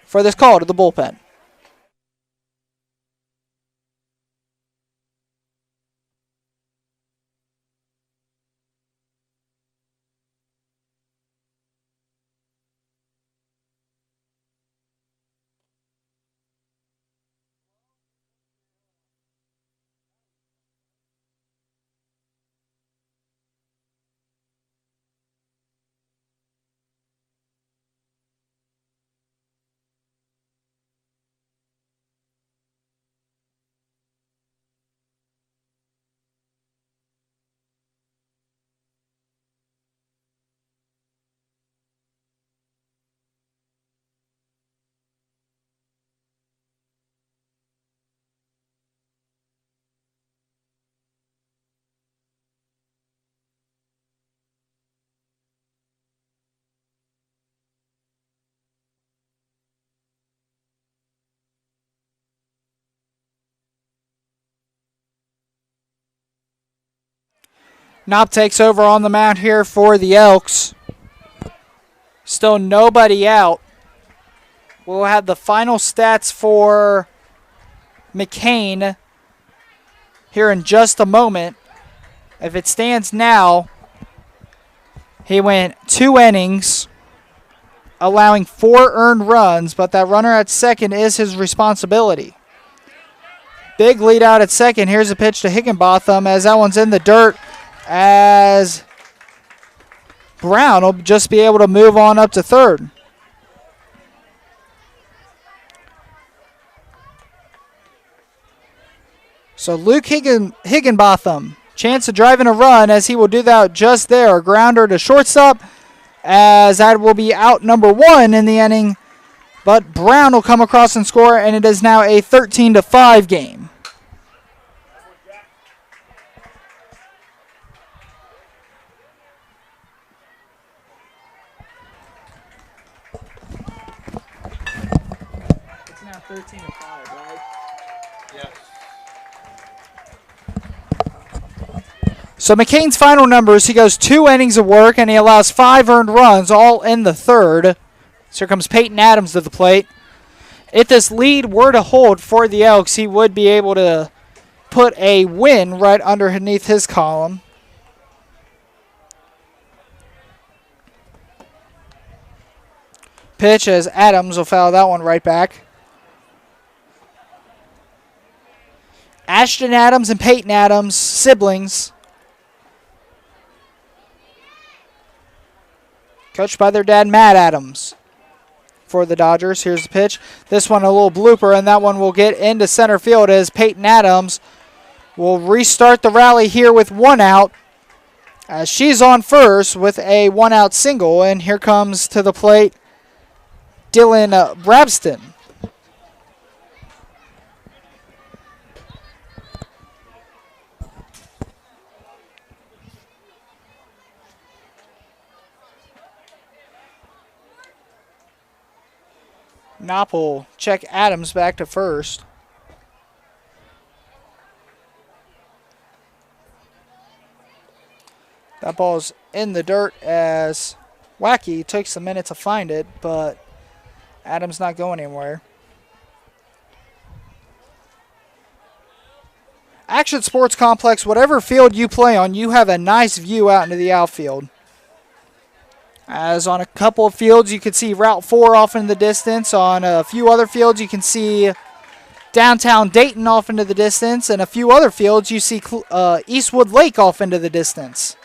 for this call to the bullpen. Knopp takes over on the mound here for the Elks. Still nobody out. We'll have the final stats for McCain here in just a moment. If it stands now, he went 2 innings, allowing 4 earned runs, but that runner at second is his responsibility. Big lead out at second. Here's a pitch to Higginbotham as that one's in the dirt, as Brown will just be able to move on up to third. So Luke Higginbotham, chance of driving a run as he will do that just there. A grounder to shortstop as that will be out number 1 in the inning. But Brown will come across and score, and it is now a 13-5 game. It's now 13-5, right? Yes. So McCain's final numbers, he goes 2 innings of work, and he allows 5 earned runs, all in the third. So here comes Peyton Adams to the plate. If this lead were to hold for the Elks, he would be able to put a win right underneath his column. Pitch as Adams will foul that one right back. Ashton Adams and Peyton Adams, siblings. Coached by their dad, Matt Adams. for the Dodgers. Here's the pitch. This one a little blooper, and that one will get into center field as Peyton Adams will restart the rally here with one out. As she's on first with a one-out single, and here comes to the plate Dylan Brabston. Knopp will check Adams back to first. That ball's in the dirt as Wacky takes a minute to find it, but Adams not going anywhere. Action Sports Complex, whatever field you play on, you have a nice view out into the outfield. As on a couple of fields, you can see Route 4 off in the distance. On a few other fields, you can see downtown Dayton off into the distance. And a few other fields, you see Eastwood Lake off into the distance.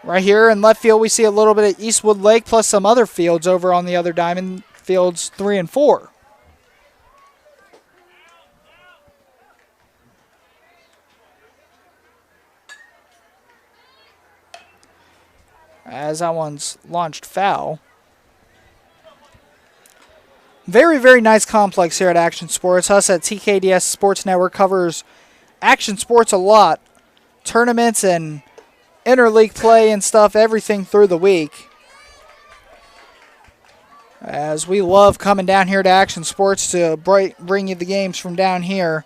Right here in left field, we see a little bit of Eastwood Lake plus some other fields over on the other diamond, fields 3 and 4. As that one's launched foul. Very, very nice complex here at Action Sports. Us at TKDS Sports Network covers action sports a lot. Tournaments and interleague play and stuff, everything through the week. As we love coming down here to Action Sports to bring you the games from down here.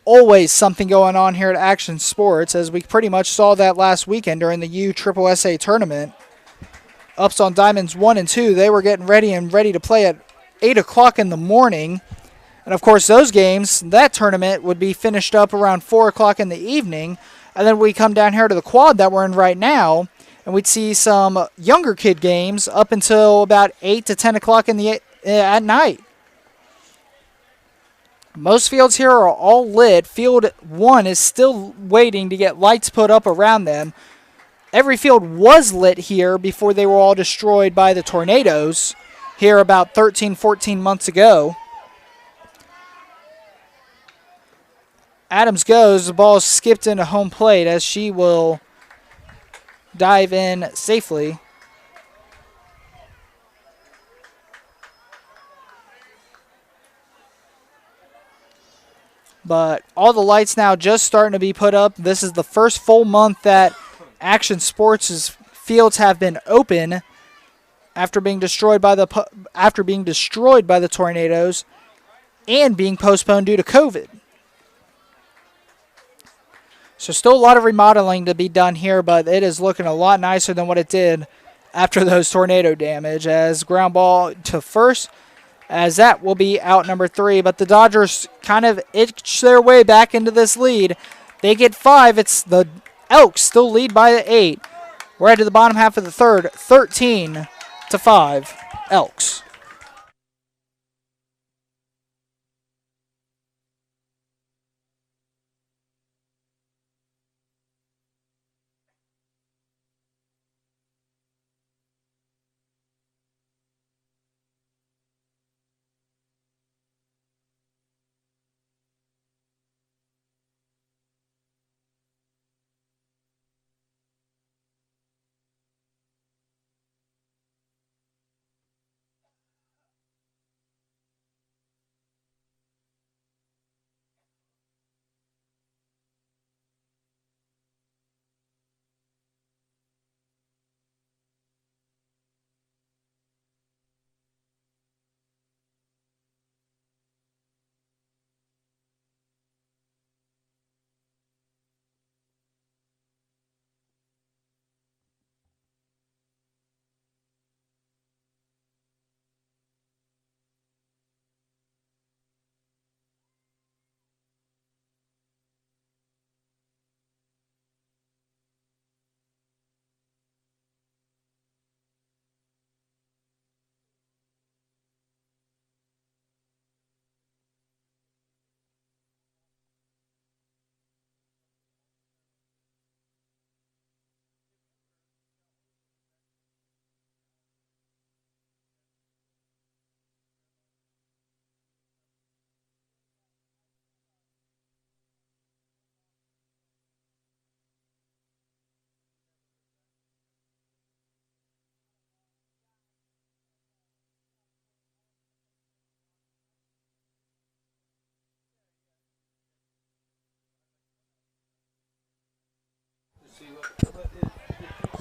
Always something going on here at Action Sports, as we pretty much saw that last weekend during the USSSA tournament. Ups on Diamonds 1 and 2, they were getting ready to play at 8 o'clock in the morning. And, of course, those games, that tournament would be finished up around 4 o'clock in the evening. And then we come down here to the quad that we're in right now, and we'd see some younger kid games up until about 8 to 10 o'clock at night. Most fields here are all lit. Field 1 is still waiting to get lights put up around them. Every field was lit here before they were all destroyed by the tornadoes here about 13, 14 months ago. Adams goes. The ball skipped into home plate as she will dive in safely. But all the lights now just starting to be put up. This is the first full month that Action Sports' fields have been open after being destroyed by the tornadoes and being postponed due to COVID. So still a lot of remodeling to be done here, but it is looking a lot nicer than what it did after those tornado damage. As ground ball to first, as that will be out number 3. But the Dodgers kind of itch their way back into this lead. They get 5. It's the Elks still lead by 8. We're at the bottom half of the third, 13-5 Elks.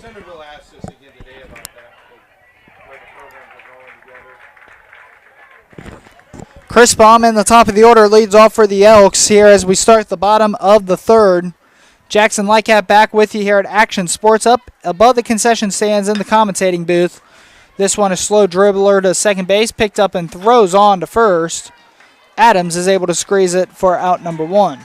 Centerville asked us again today about that. Where the programs are going together. Kristbaum in the top of the order leads off for the Elks here as we start the bottom of the third. Jackson Lycat back with you here at Action Sports, up above the concession stands in the commentating booth. This one, a slow dribbler to second base, picked up and throws on to first. Adams is able to squeeze it for out number one.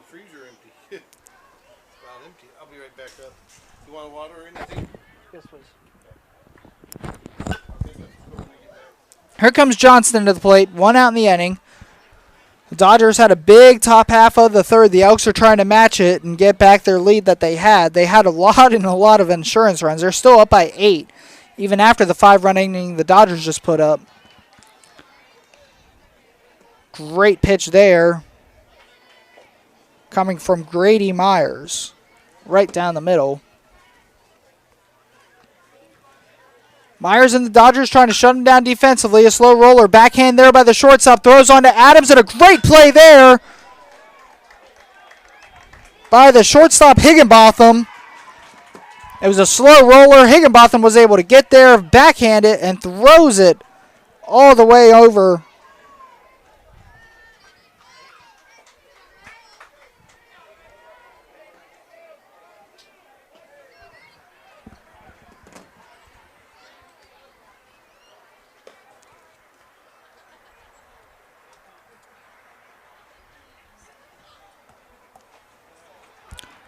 Freezer empty. It's about empty. I'll be right back up. You want water or anything? Yes, please. Okay, let's go when we get back. Here comes Johnston to the plate, one out in the inning. The Dodgers had a big top half of the third. The Elks are trying to match it and get back their lead that they had. They had a lot of insurance runs. They're still up by 8, even after the 5-run inning the Dodgers just put up. Great pitch there, coming from Grady Myers, right down the middle. Myers and the Dodgers trying to shut him down defensively. A slow roller, backhand there by the shortstop, throws on to Adams, and a great play there by the shortstop Higginbotham. It was a slow roller. Higginbotham was able to get there, backhand it, and throws it all the way over.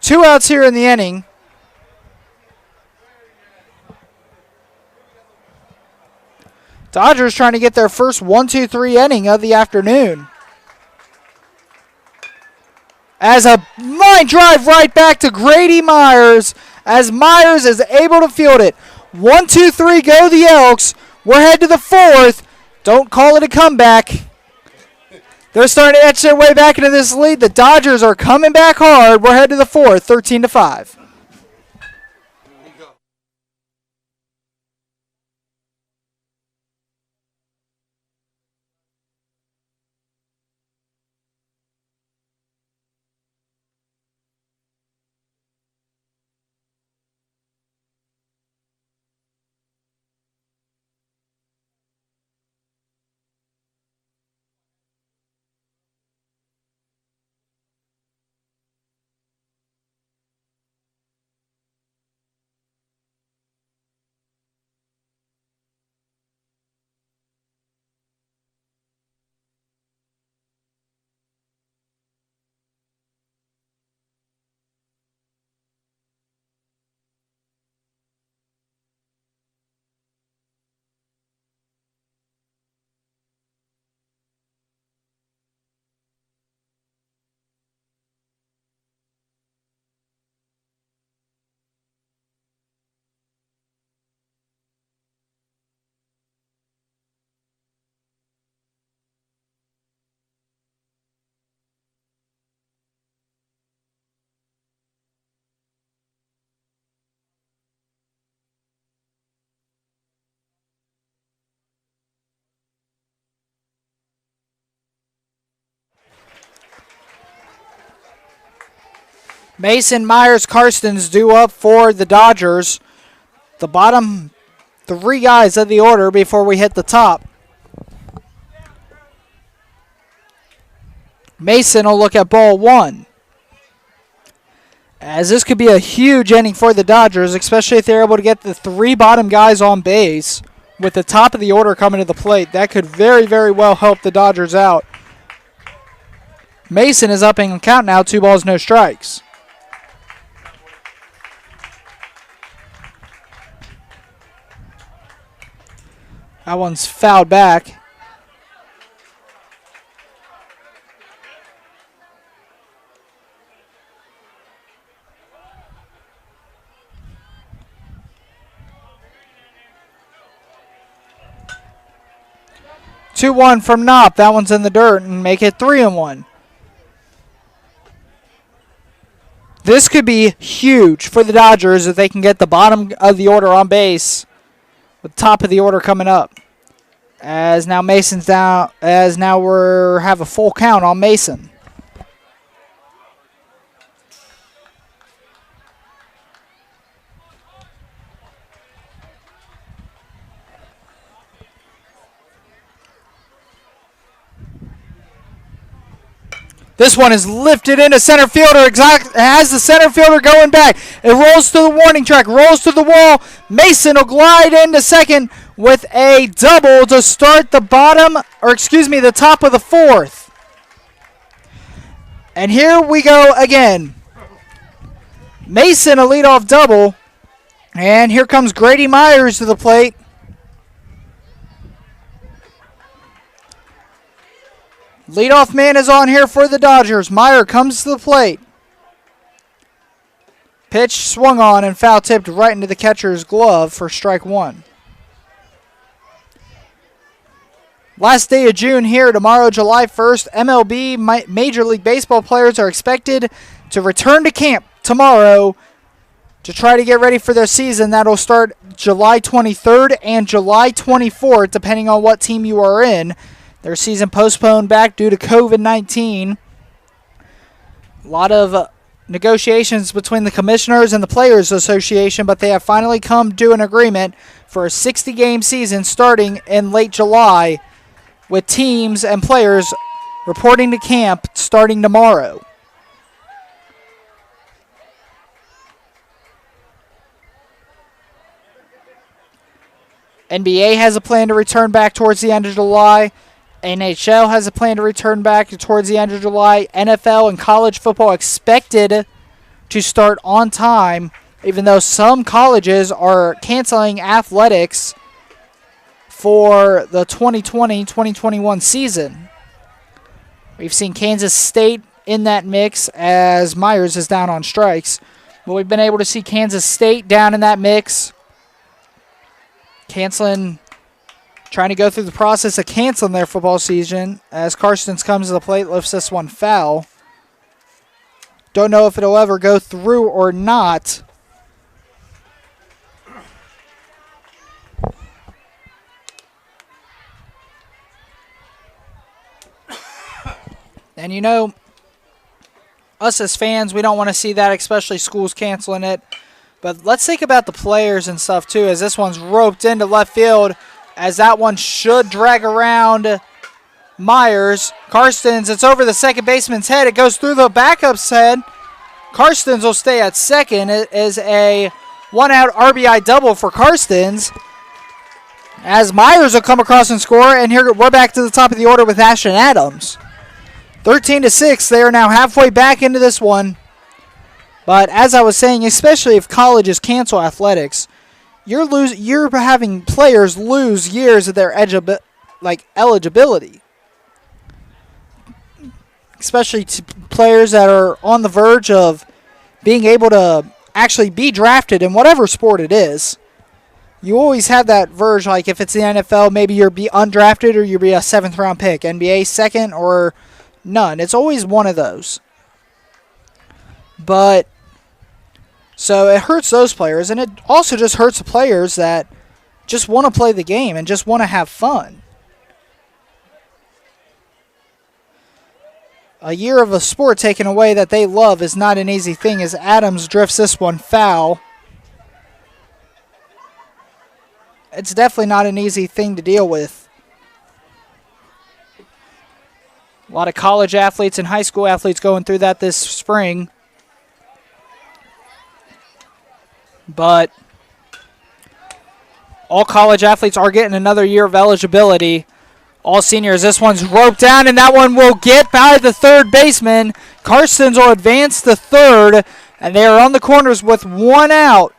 Two outs here in the inning. Dodgers trying to get their first 1-2-3 inning of the afternoon. As a line drive right back to Grady Myers, as Myers is able to field it. 1-2-3 go the Elks. We're headed to the fourth. Don't call it a comeback. They're starting to etch their way back into this lead. The Dodgers are coming back hard. We're headed to the fourth, 13-5. Mason, Myers, Karstens due up for the Dodgers. The bottom 3 guys of the order before we hit the top. Mason will look at ball 1. As this could be a huge inning for the Dodgers, especially if they're able to get the 3 bottom guys on base with the top of the order coming to the plate. That could very, very well help the Dodgers out. Mason is upping the count now, 2 balls, no strikes. That one's fouled back. Two one from Knopp. That one's in the dirt and make it 3-1. This could be huge for the Dodgers if they can get the bottom of the order on base with top of the order coming up. As now Mason's down, as now we're have a full count on Mason. This one is lifted into center fielder. Has the center fielder going back. It rolls to the warning track. Rolls to the wall. Mason will glide into second with a double to start the the top of the fourth. And here we go again. Mason a leadoff double. And here comes Grady Myers to the plate. Leadoff man is on here for the Dodgers. Meyer comes to the plate. Pitch swung on and foul tipped right into the catcher's glove for strike one. Last day of June here, tomorrow, July 1st. MLB Major League Baseball players are expected to return to camp tomorrow to try to get ready for their season. That'll start July 23rd and July 24th, depending on what team you are in. Their season postponed back due to COVID-19. A lot of negotiations between the commissioners and the Players Association, but they have finally come to an agreement for a 60-game season starting in late July, with teams and players reporting to camp starting tomorrow. NBA has a plan to return back towards the end of July. NHL has a plan to return back towards the end of July. NFL and college football expected to start on time, even though some colleges are canceling athletics for the 2020-2021 season. We've seen Kansas State in that mix as Myers is down on strikes. But we've been able to see Kansas State down in that mix, trying to go through the process of canceling their football season as Karstens comes to the plate, lifts this one foul. Don't know if it'll ever go through or not. And you know, us as fans, we don't want to see that, especially schools canceling it. But let's think about the players and stuff too, as this one's roped into left field, as that one should drag around Myers. Karstens, it's over the second baseman's head. It goes through the backup's head. Karstens will stay at second. It is a one-out RBI double for Karstens, as Myers will come across and score. And here we're back to the top of the order with Ashton Adams. 13-6. They are now halfway back into this one. But as I was saying, especially if colleges cancel athletics, you're having players lose years of their eligibility. Especially to players that are on the verge of being able to actually be drafted in whatever sport it is. You always have that verge, like if it's the NFL, maybe you'll be undrafted or you'll be a 7th round pick. NBA, second or none. It's always one of those. But so it hurts those players, and it also just hurts the players that just want to play the game and just want to have fun. A year of a sport taken away that they love is not an easy thing, as Adams drifts this one foul. It's definitely not an easy thing to deal with. A lot of college athletes and high school athletes going through that this spring. But all college athletes are getting another year of eligibility. All seniors. This one's roped down, and that one will get by the third baseman. Karstens will advance to third, and they are on the corners with one out.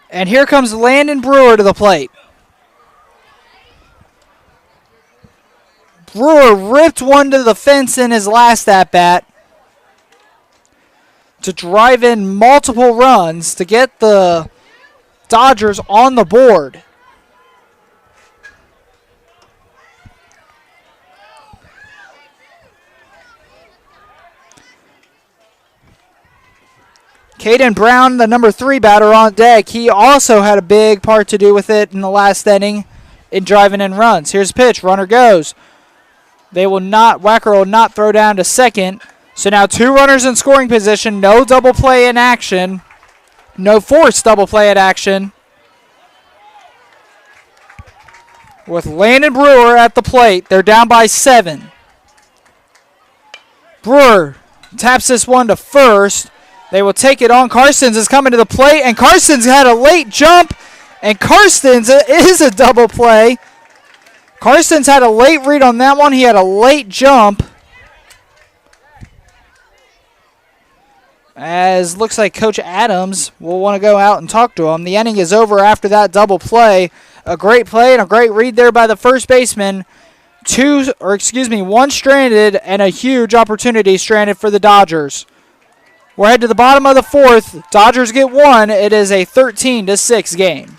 And here comes Landon Brewer to the plate. Brewer ripped one to the fence in his last at-bat to drive in multiple runs to get the Dodgers on the board. Caden Brown, the number 3 batter on deck, he also had a big part to do with it in the last inning in driving in runs. Here's a pitch. Runner goes. Wacker will not throw down to second. So now 2 runners in scoring position. No double play in action. No forced double play in action. With Landon Brewer at the plate, they're down by 7. Brewer taps this one to first. They will take it on. Karstens is coming to the plate, and Karstens had a late jump, and Karstens is a double play. Karstens had a late read on that one. He had a late jump. As looks like Coach Adams will want to go out and talk to him. The inning is over after that double play. A great play and a great read there by the first baseman. 1 stranded and a huge opportunity stranded for the Dodgers. We're headed to the bottom of the 4th. Dodgers get 1. It is a 13-6 game.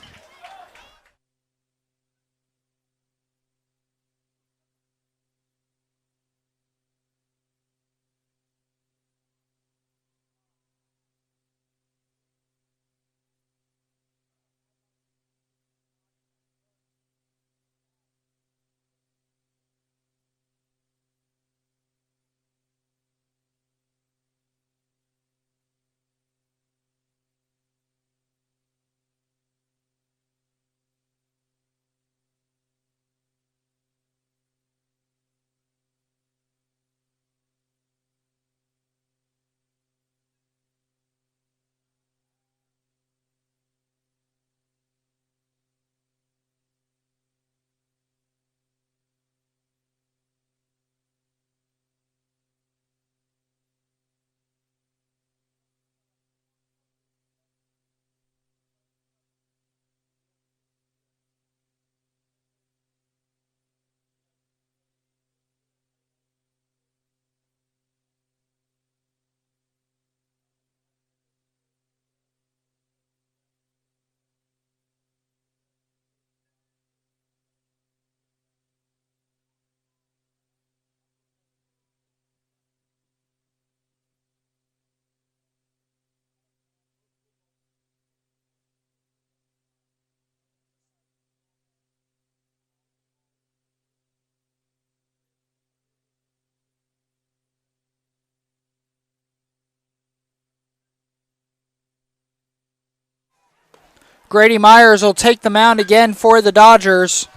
Grady Myers will take the mound again for the Dodgers,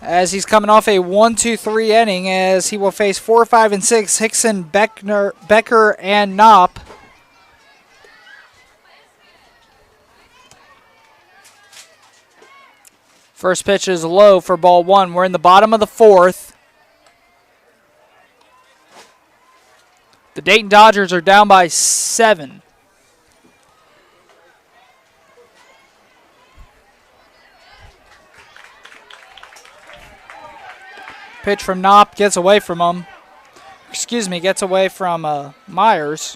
as he's coming off a 1-2-3 inning, as he will face 4, 5, and 6, Hickson, Becker, and Knopp. First pitch is low for ball 1. We're in the bottom of the 4th. The Dayton Dodgers are down by 7. Pitch from Knopp gets away from him. Gets away from Myers.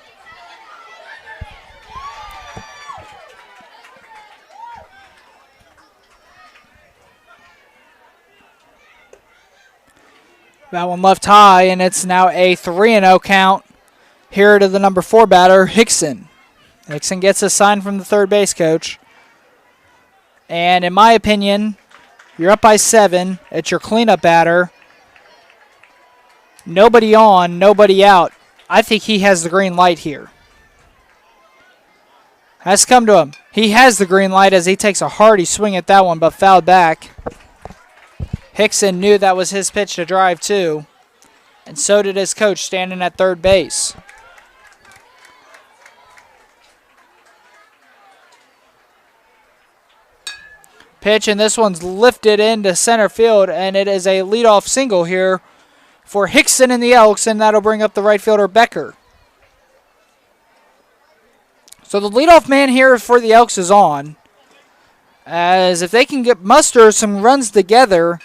That one left high, and it's now a 3-0 count here to the number 4 batter, Hickson. Hickson gets a sign from the third base coach. And in my opinion, you're up by 7. It's your cleanup batter. Nobody on, nobody out. I think he has the green light here. Has come to him. He has the green light as he takes a hearty swing at that one, but fouled back. Hickson knew that was his pitch to drive too, and so did his coach standing at third base. Pitch, and this one's lifted into center field, and it is a leadoff single here for Hickson and the Elks, and that'll bring up the right fielder, Becker. So the leadoff man here for the Elks is on, as if they can muster some runs together,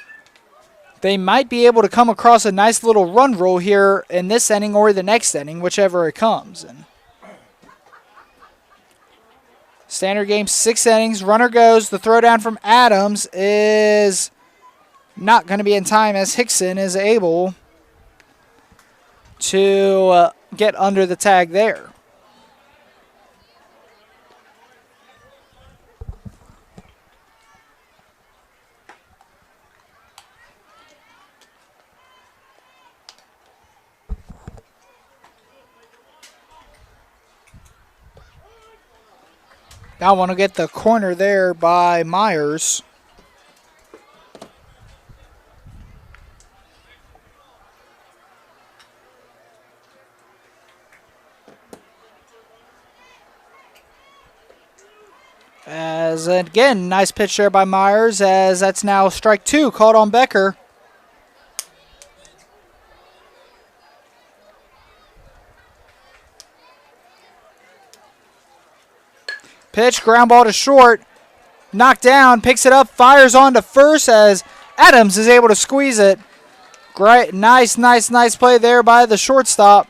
they might be able to come across a nice little run roll here in this inning or the next inning, whichever it comes. And standard game, 6 innings. Runner goes. The throwdown from Adams is not going to be in time, as Hickson is able to get under the tag there. Now I want to get the corner there by Myers. As again, nice pitch there by Myers, as that's now strike 2 called on Becker. Pitch, ground ball to short. Knocked down, picks it up, fires on to first as Adams is able to squeeze it. Great, nice play there by the shortstop.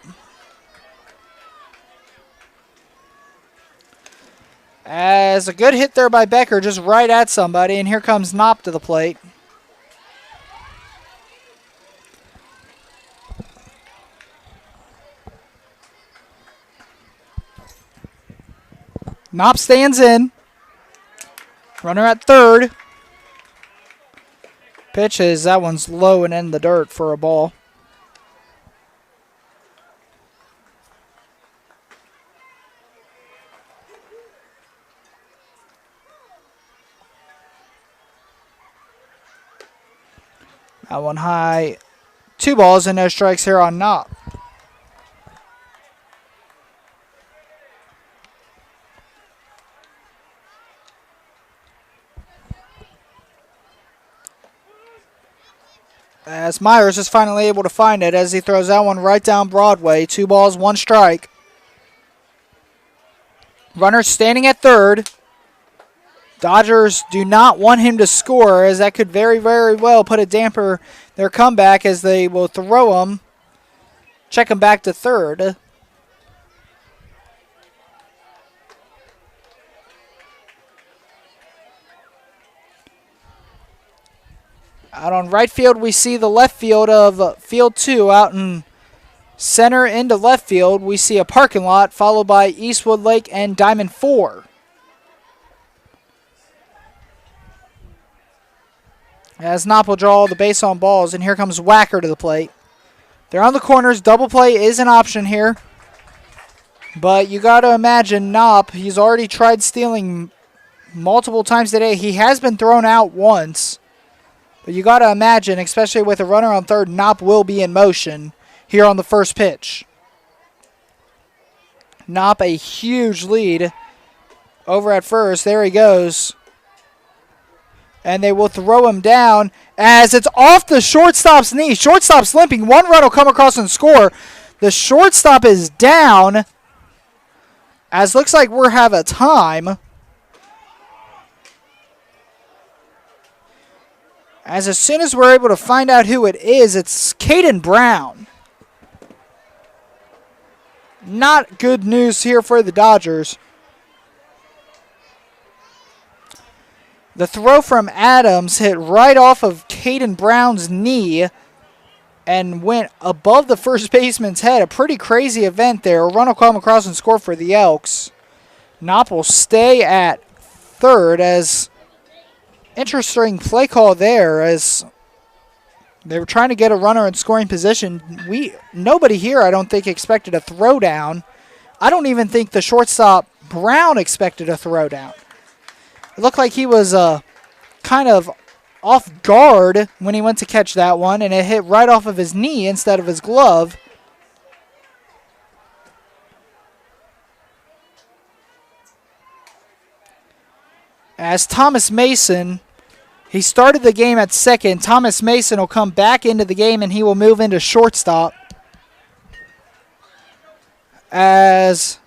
As a good hit there by Becker, just right at somebody, and here comes Knopp to the plate. Knopp stands in. Runner at third. Pitches, that one's low and in the dirt for a ball. That one high. 2 balls and no strikes here on Knopp. As Myers is finally able to find it as he throws that one right down Broadway. 2 balls, 1 strike. Runner standing at third. Dodgers do not want him to score, as that could very well put a damper their comeback, as they will throw him. Check him back to third. Out on right field, we see the left field of field 2. Out in center into left field, we see a parking lot, followed by Eastwood Lake and Diamond 4. As Knopp will draw the base on balls, and here comes Wacker to the plate. They're on the corners. Double play is an option here. But you got to imagine Knopp, he's already tried stealing multiple times today. He has been thrown out once. But you got to imagine, especially with a runner on third, Knopp will be in motion here on the first pitch. Knopp a huge lead over at first. There he goes. And they will throw him down as it's off the shortstop's knee. Shortstop's limping. 1 run will come across and score. The shortstop is down. As looks like we're having a time. As soon as we're able to find out who it is, it's Caden Brown. Not good news here for the Dodgers. The throw from Adams hit right off of Caden Brown's knee and went above the first baseman's head. A pretty crazy event there. A run will come across and score for the Elks. Knopp will stay at third, as interesting play call there, as they were trying to get a runner in scoring position. Nobody here, I don't think, expected a throwdown. I don't even think the shortstop Brown expected a throwdown. It looked like he was kind of off guard when he went to catch that one, and it hit right off of his knee instead of his glove. As Thomas Mason, he started the game at second. Thomas Mason will come back into the game, and he will move into shortstop. As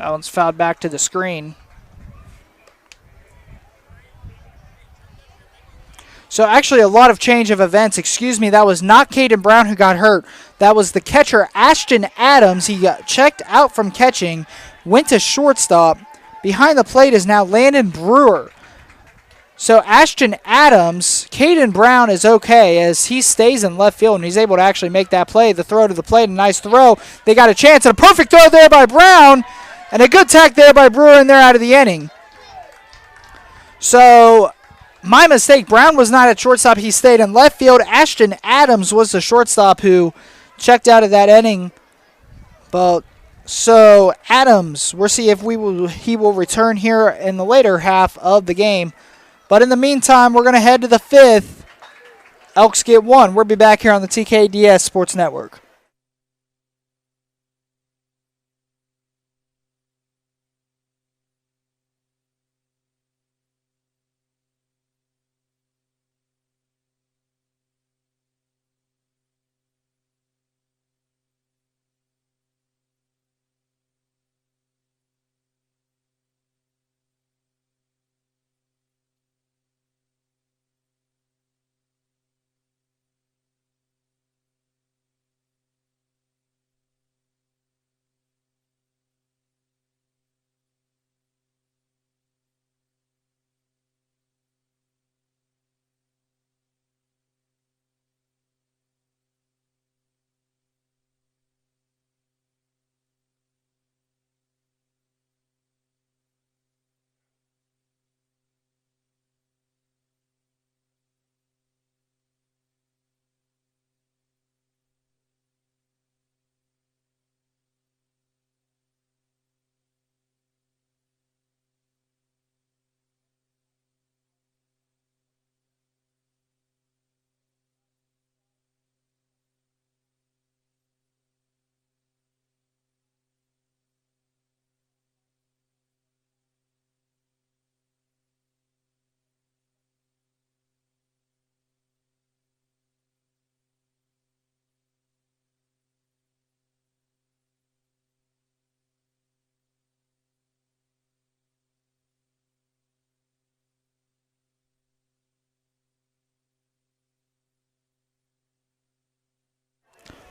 That one's fouled back to the screen. So actually a lot of change of events. Excuse me, that was not Caden Brown who got hurt. That was the catcher, Ashton Adams. He got checked out from catching, went to shortstop. Behind the plate is now Landon Brewer. So Ashton Adams, Caden Brown is okay as he stays in left field and he's able to actually make that play. The throw to the plate, a nice throw. They got a chance and a perfect throw there by Brown and a good tack there by Brewer and they're out of the inning. So my mistake, Brown was not at shortstop. He stayed in left field. Ashton Adams was the shortstop who checked out of that inning. But so Adams, we'll see if he will return here in the later half of the game. But in the meantime, we're going to head to the fifth. Elks get one. We'll be back here on the TKDS Sports Network.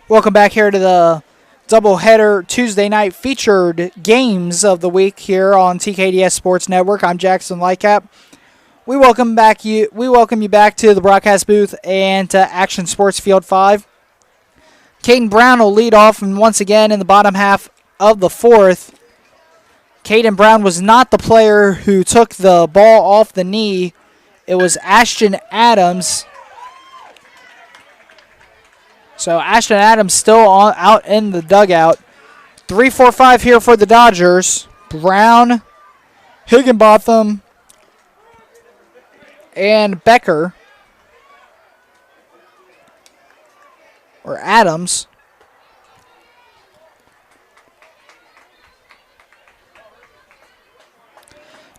Welcome back here to the doubleheader Tuesday night featured games of the week here on TKDS Sports Network. I'm Jackson Lightcap. We welcome you back to the broadcast booth and to Action Sports Field 5. Caden Brown will lead off, and once again in the bottom half of the fourth, Caden Brown was not the player who took the ball off the knee. It was Ashton Adams. So Ashton Adams still out in the dugout. 3-4-5 here for the Dodgers. Brown, Higginbotham, and Becker. Or Adams.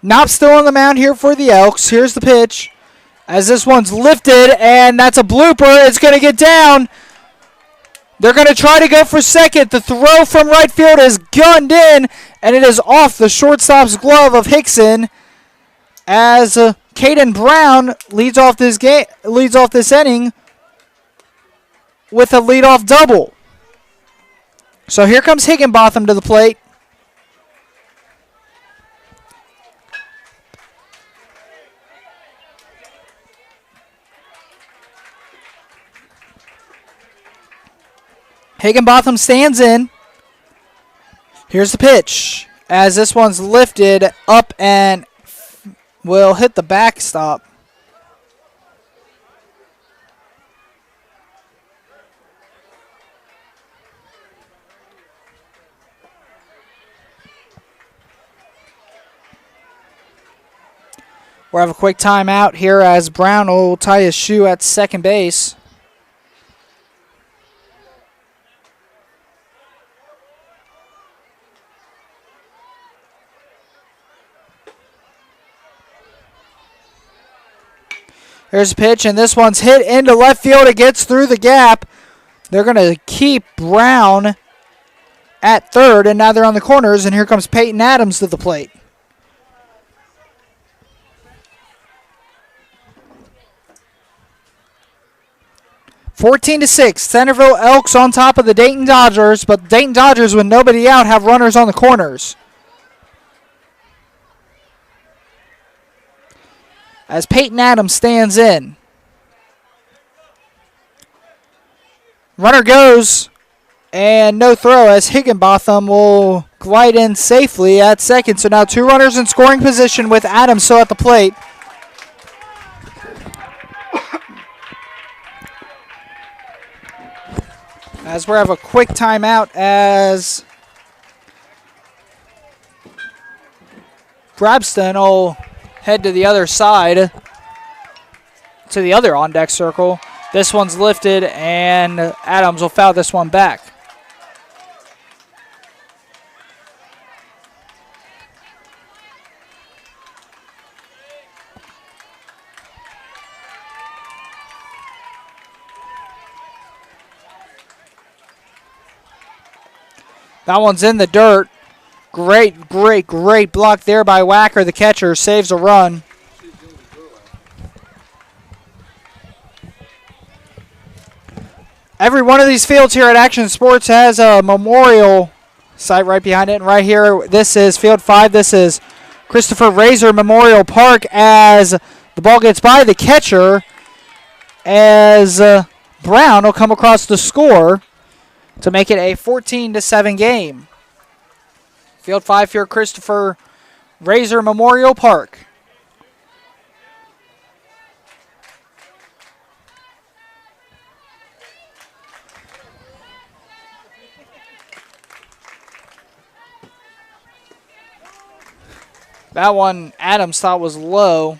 Knopp still on the mound here for the Elks. Here's the pitch. As this one's lifted, and that's a blooper. It's going to get down. They're going to try to go for second. The throw from right field is gunned in, and it is off the shortstop's glove of Hickson. As Caden Brown leads off this inning with a leadoff double. So here comes Higginbotham to the plate. Higginbotham stands in. Here's the pitch. As this one's lifted up and will hit the backstop. We'll have a quick timeout here as Brown will tie his shoe at second base. There's a pitch, and this one's hit into left field. It gets through the gap. They're going to keep Brown at third, and now they're on the corners, and here comes Peyton Adams to the plate. (14-6). Centerville Elks on top of the Dayton Dodgers, but the Dayton Dodgers, with nobody out, have runners on the corners. As Peyton Adams stands in. Runner goes, and no throw as Higginbotham will glide in safely at second. So now 2 runners in scoring position with Adams still at the plate. As we have a quick timeout as Brabston will head to the other side, to the other on-deck circle. This one's lifted, and Adams will foul this one back. That one's in the dirt. Great block there by Wacker, the catcher. Saves a run. Every one of these fields here at Action Sports has a memorial site right behind it. And right here, this is Field 5. This is Christopher Razor Memorial Park as the ball gets by the catcher as Brown will come across the score to make it a 14-7 game. Field 5 here, Christopher Razor Memorial Park. That one Adams thought was low.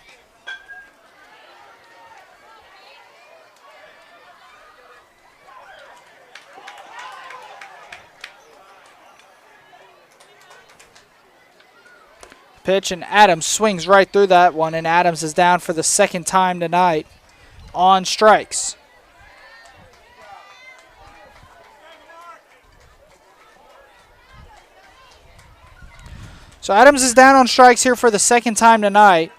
Pitch, and Adams swings right through that one, and Adams is down for the second time tonight on strikes. So Adams is down on strikes here for the second time tonight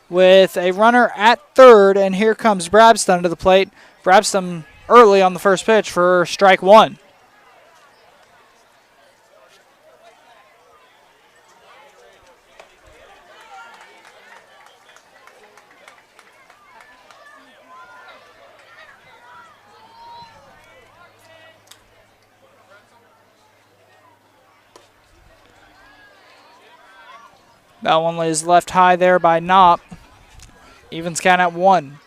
with a runner at third, and here comes Brabston to the plate. Brabston early on the first pitch for strike one. That one is left high there by Knopp. Evens count at 1.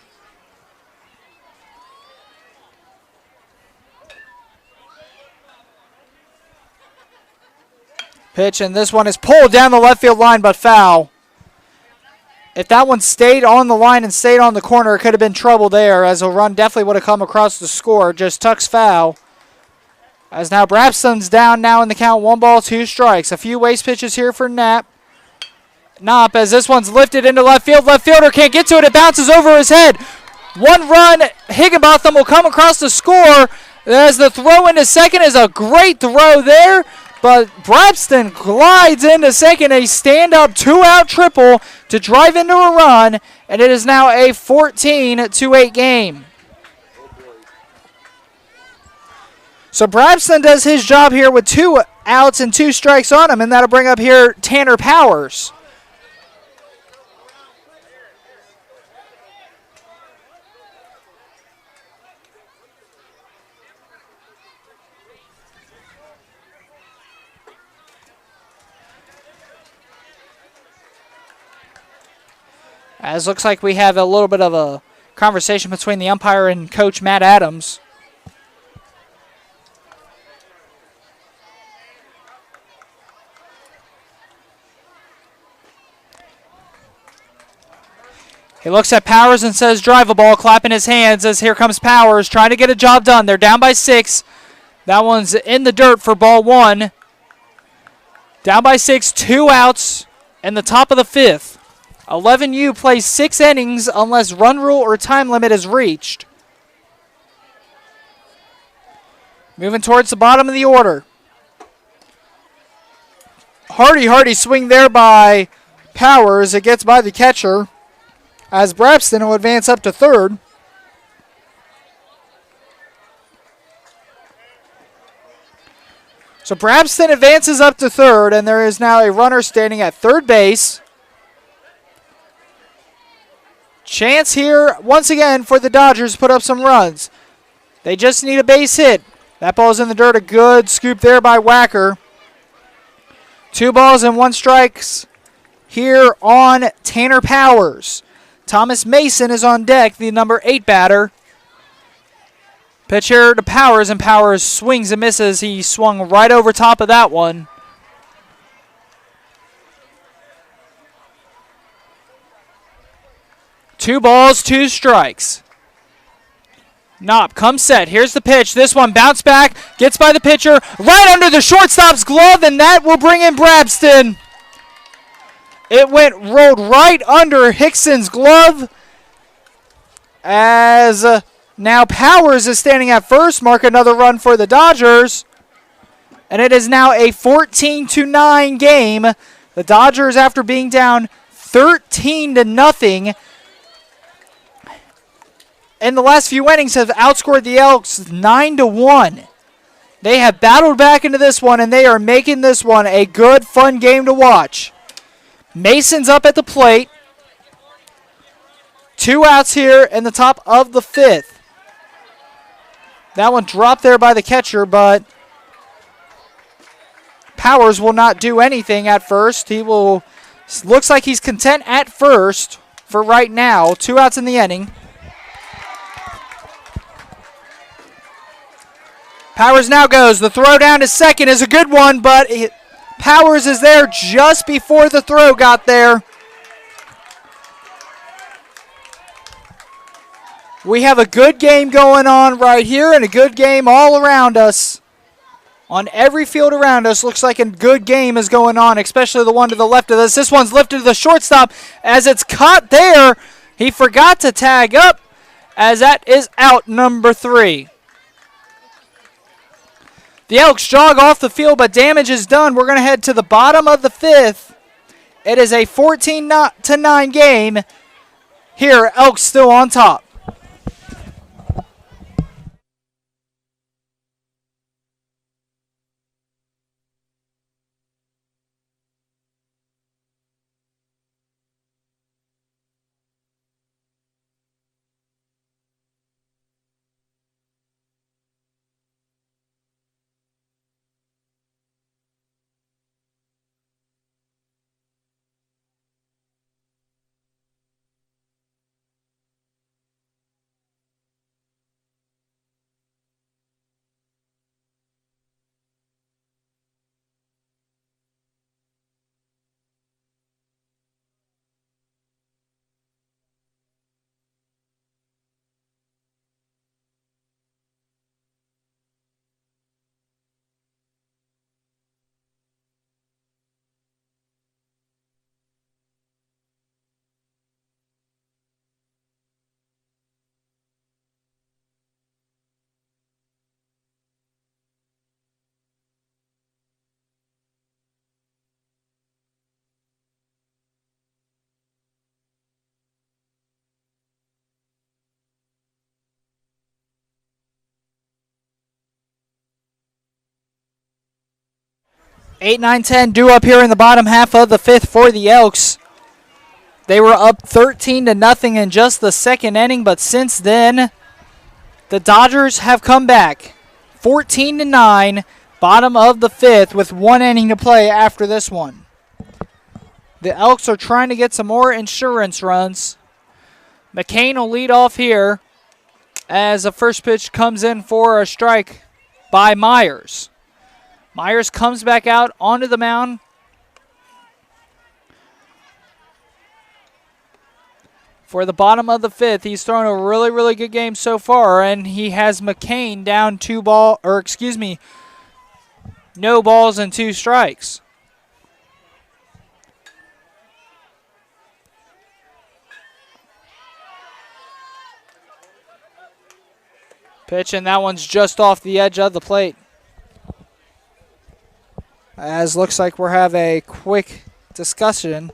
Pitch, and this one is pulled down the left field line, but foul. If that one stayed on the line and stayed on the corner, it could have been trouble there, as a run definitely would have come across the score. Just tucks foul. As now Brabston's down now in the count, 1 ball, 2 strikes. A few waste pitches here for Knopp as this one's lifted into left field. Left fielder can't get to it. It bounces over his head. 1 run. Higginbotham will come across the score as the throw into second is a great throw there. But Brabston glides into second. A stand-up 2-out triple to drive into a run. And it is now a 14-8 game. So Brabston does his job here with 2 outs and 2 strikes on him. And that'll bring up here Tanner Powers. As looks like we have a little bit of a conversation between the umpire and Coach Matt Adams. He looks at Powers and says, drive a ball, clapping his hands as here comes Powers, trying to get a job done. They're down by 6. That one's in the dirt for ball 1. Down by 6, 2 outs in the top of the 5th. 11U plays 6 innings unless run rule or time limit is reached. Moving towards the bottom of the order. Hardy swing there by Powers. It gets by the catcher as Brabston will advance up to third. So Brabston advances up to third, and there is now a runner standing at third base. Chance here, once again, for the Dodgers to put up some runs. They just need a base hit. That ball's in the dirt. A good scoop there by Wacker. 2 balls and 1 strikes here on Tanner Powers. Thomas Mason is on deck, the number 8 batter. Pitch here to Powers, and Powers swings and misses. He swung right over top of that one. Two balls, 2 strikes. Knopp comes set. Here's the pitch. This one bounce back, gets by the pitcher, right under the shortstop's glove, and that will bring in Brabston. It rolled right under Hickson's glove as now Powers is standing at first. Mark another run for the Dodgers. And it is now a 14-9 game. The Dodgers, after being down 13-0 in the last few innings, have outscored the Elks 9-1. They have battled back into this one, and they are making this one a good, fun game to watch. Mason's up at the plate. 2 outs here in the top of the 5th. That one dropped there by the catcher, but Powers will not do anything at first. Looks like he's content at first for right now. 2 outs in the inning. Powers now goes. The throw down to second is a good one, but Powers is there just before the throw got there. We have a good game going on right here and a good game all around us. On every field around us, looks like a good game is going on, especially the one to the left of us. This one's lifted to the shortstop as it's caught there. He forgot to tag up as that is out number 3. The Elks jog off the field, but damage is done. We're going to head to the bottom of the 5th. It is a 14-9 game. Here, Elks still on top. Eight, 9, 10 due up here in the bottom half of the 5th for the Elks. They were up 13-0 in just the second inning, but since then, the Dodgers have come back. 14-9, bottom of the 5th with 1 inning to play after this one. The Elks are trying to get some more insurance runs. McCain will lead off here as the first pitch comes in for a strike by Myers. Myers comes back out onto the mound. For the bottom of the 5th, he's thrown a really, really good game so far, and he has McCain down no balls and 2 strikes. Pitch, and that one's just off the edge of the plate. As looks like we're having a quick discussion.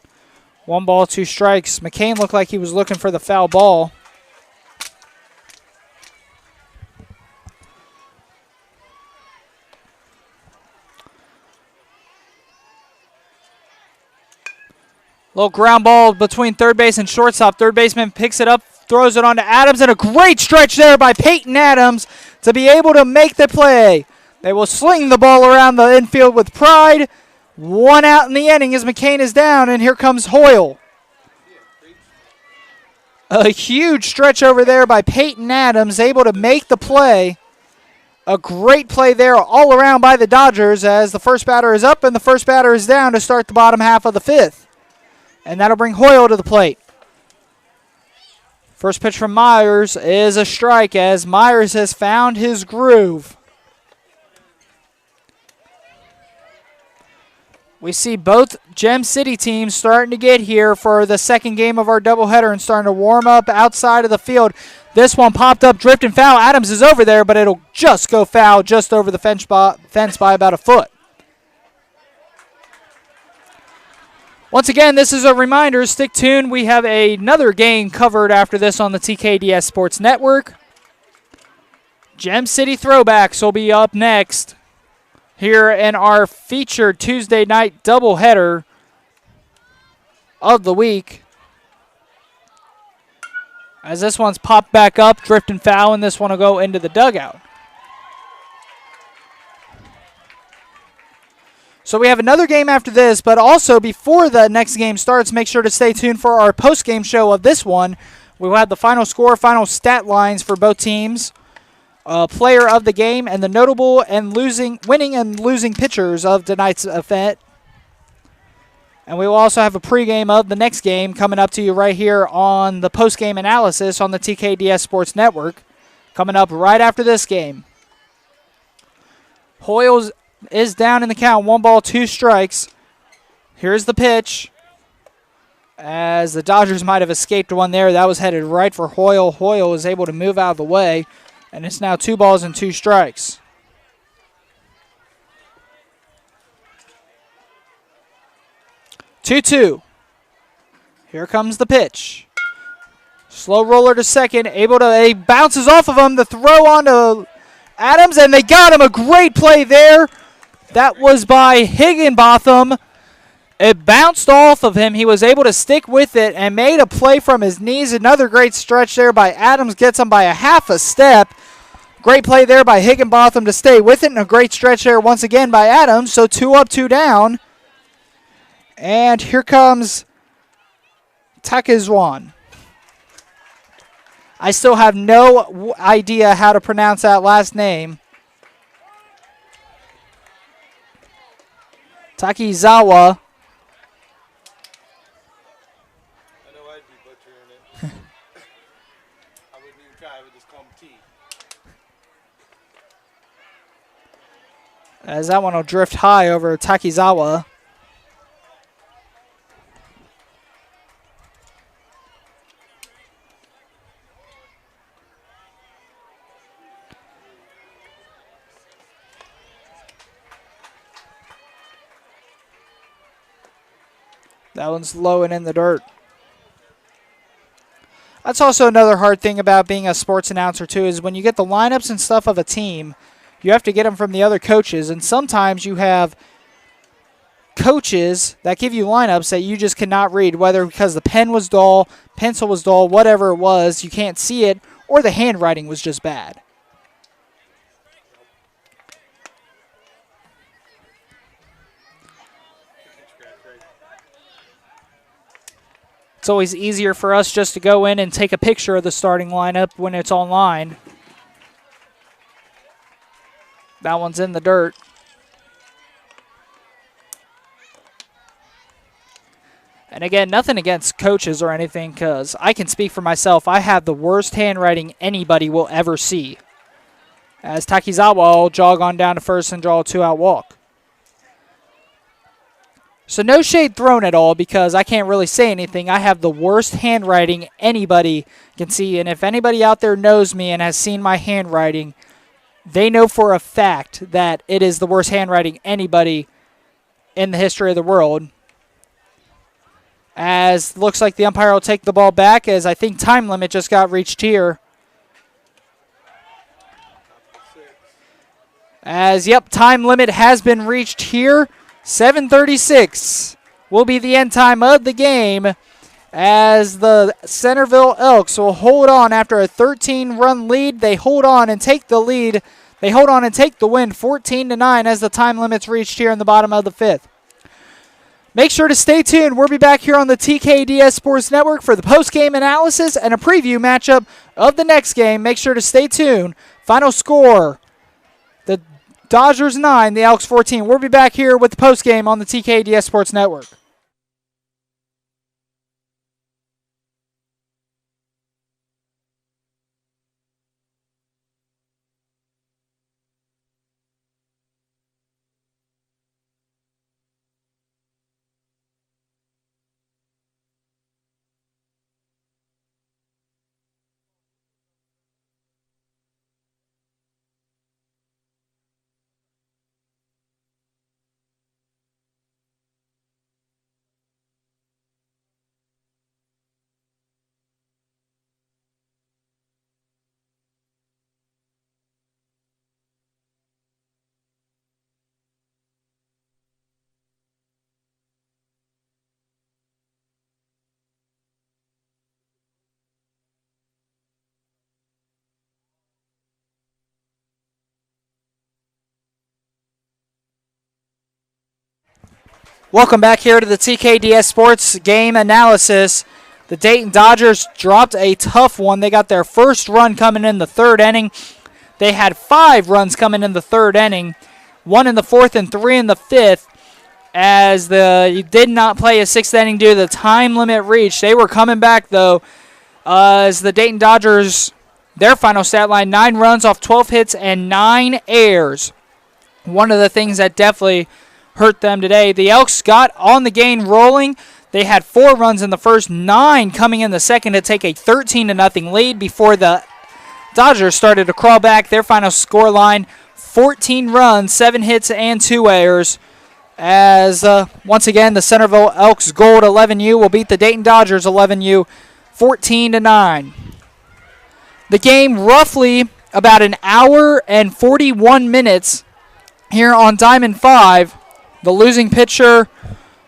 1 ball, 2 strikes. McCain looked like he was looking for the foul ball. Little ground ball between third base and shortstop. Third baseman picks it up, throws it on to Adams, and a great stretch there by Peyton Adams to be able to make the play. They will sling the ball around the infield with pride. 1 out in the inning as McCain is down, and here comes Hoyle. A huge stretch over there by Peyton Adams, able to make the play. A great play there all around by the Dodgers as the first batter is up and the first batter is down to start the bottom half of the 5th. And that'll bring Hoyle to the plate. First pitch from Myers is a strike as Myers has found his groove. We see both Gem City teams starting to get here for the second game of our doubleheader and starting to warm up outside of the field. This one popped up, drifting foul. Adams is over there, but it'll just go foul just over the fence by about a foot. Once again, this is a reminder, stick tuned. We have another game covered after this on the TKDS Sports Network. Gem City Throwbacks will be up next here in our featured Tuesday night doubleheader of the week. As this one's popped back up, drifting foul, and this one will go into the dugout. So we have another game after this, but also before the next game starts, make sure to stay tuned for our post-game show of this one. We will have the final score, final stat lines for both teams, player of the game, and the notable and winning and losing pitchers of tonight's event. And we will also have a pregame of the next game coming up to you right here on the post-game analysis on the TKDS Sports Network, coming up right after this game. Hoyles is down in the count. 1 ball, 2 strikes. Here's the pitch. As the Dodgers might have escaped one there. That was headed right for Hoyle. Hoyle was able to move out of the way. And it's now 2 balls and 2 strikes. Two. Here comes the pitch. Slow roller to second. He bounces off of him. The throw on to Adams, and they got him. A great play there. That was by Higginbotham. It bounced off of him. He was able to stick with it and made a play from his knees. Another great stretch there by Adams. Gets him by a half a step. Great play there by Higginbotham to stay with it. And a great stretch there once again by Adams. So 2 up, 2 down. And here comes Takizwan. I still have no idea how to pronounce that last name. Takizawa. I know I'd be butchering it. I wouldn't even try. I would just call him T. As that one will drift high over Takizawa. That one's low and in the dirt. That's also another hard thing about being a sports announcer, too, is when you get the lineups and stuff of a team, you have to get them from the other coaches. And sometimes you have coaches that give you lineups that you just cannot read, whether because the pen was dull, pencil was dull, whatever it was, you can't see it, or the handwriting was just bad. It's always easier for us just to go in and take a picture of the starting lineup when it's online. That one's in the dirt. And again, nothing against coaches or anything, because I can speak for myself. I have the worst handwriting anybody will ever see. As Takizawa will jog on down to first and draw a 2-out walk. So no shade thrown at all, because I can't really say anything. I have the worst handwriting anybody can see. And if anybody out there knows me and has seen my handwriting, they know for a fact that it is the worst handwriting anybody in the history of the world. As looks like the umpire will take the ball back, as I think time limit just got reached here. As, yep, time limit has been reached here. 7:36 will be the end time of the game, as the Centerville Elks will hold on after a 13-run lead. They hold on and take the lead. They hold on and take the win 14-9 as the time limit's reached here in the bottom of the fifth. Make sure to stay tuned. We'll be back here on the TKDS Sports Network for the post-game analysis and a preview matchup of the next game. Make sure to stay tuned. Final score, the Dodgers 9, the Elks 14. We'll be back here with the post-game on the TKDS Sports Network. Welcome back here to the TKDS Sports Game Analysis. The Dayton Dodgers dropped a tough one. They got their first run coming in the third inning. They had 5 runs coming in the third inning, 1 in the fourth and 3 in the fifth, as you did not play a 6th inning due to the time limit reached. They were coming back, though, as the Dayton Dodgers, their final stat line, 9 runs off 12 hits and 9 errors. One of the things that definitely hurt them today. The Elks got on the game rolling. They had 4 runs in the first, 9 coming in the second to take a 13-0 lead before the Dodgers started to crawl back. Their final score line, 14 runs, 7 hits, and 2 errors. As, once again, the Centerville Elks Gold 11U will beat the Dayton Dodgers 11U 14-9. The game roughly about an hour and 41 minutes here on Diamond 5. The losing pitcher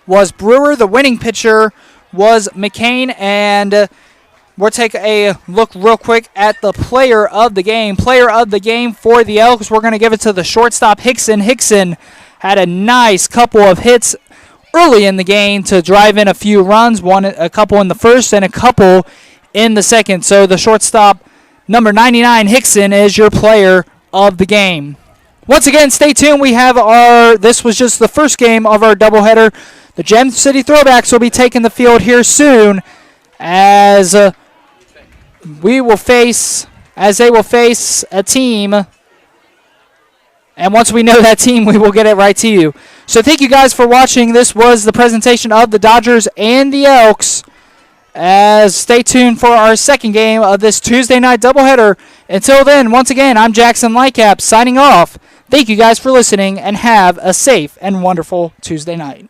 was Brewer. The winning pitcher was McCain. And we'll take a look real quick at the player of the game. Player of the game for the Elks, we're going to give it to the shortstop, Hickson. Hickson had a nice couple of hits early in the game to drive in a few runs, a couple in the first and a couple in the second. So the shortstop, number 99, Hickson, is your player of the game. Once again, stay tuned. This was just the first game of our doubleheader. The Gem City Throwbacks will be taking the field here soon as they will face a team. And once we know that team, we will get it right to you. So thank you guys for watching. This was the presentation of the Dodgers and the Elks. Stay tuned for our second game of this Tuesday night doubleheader. Until then, once again, I'm Jackson Lightcap signing off. Thank you guys for listening, and have a safe and wonderful Tuesday night.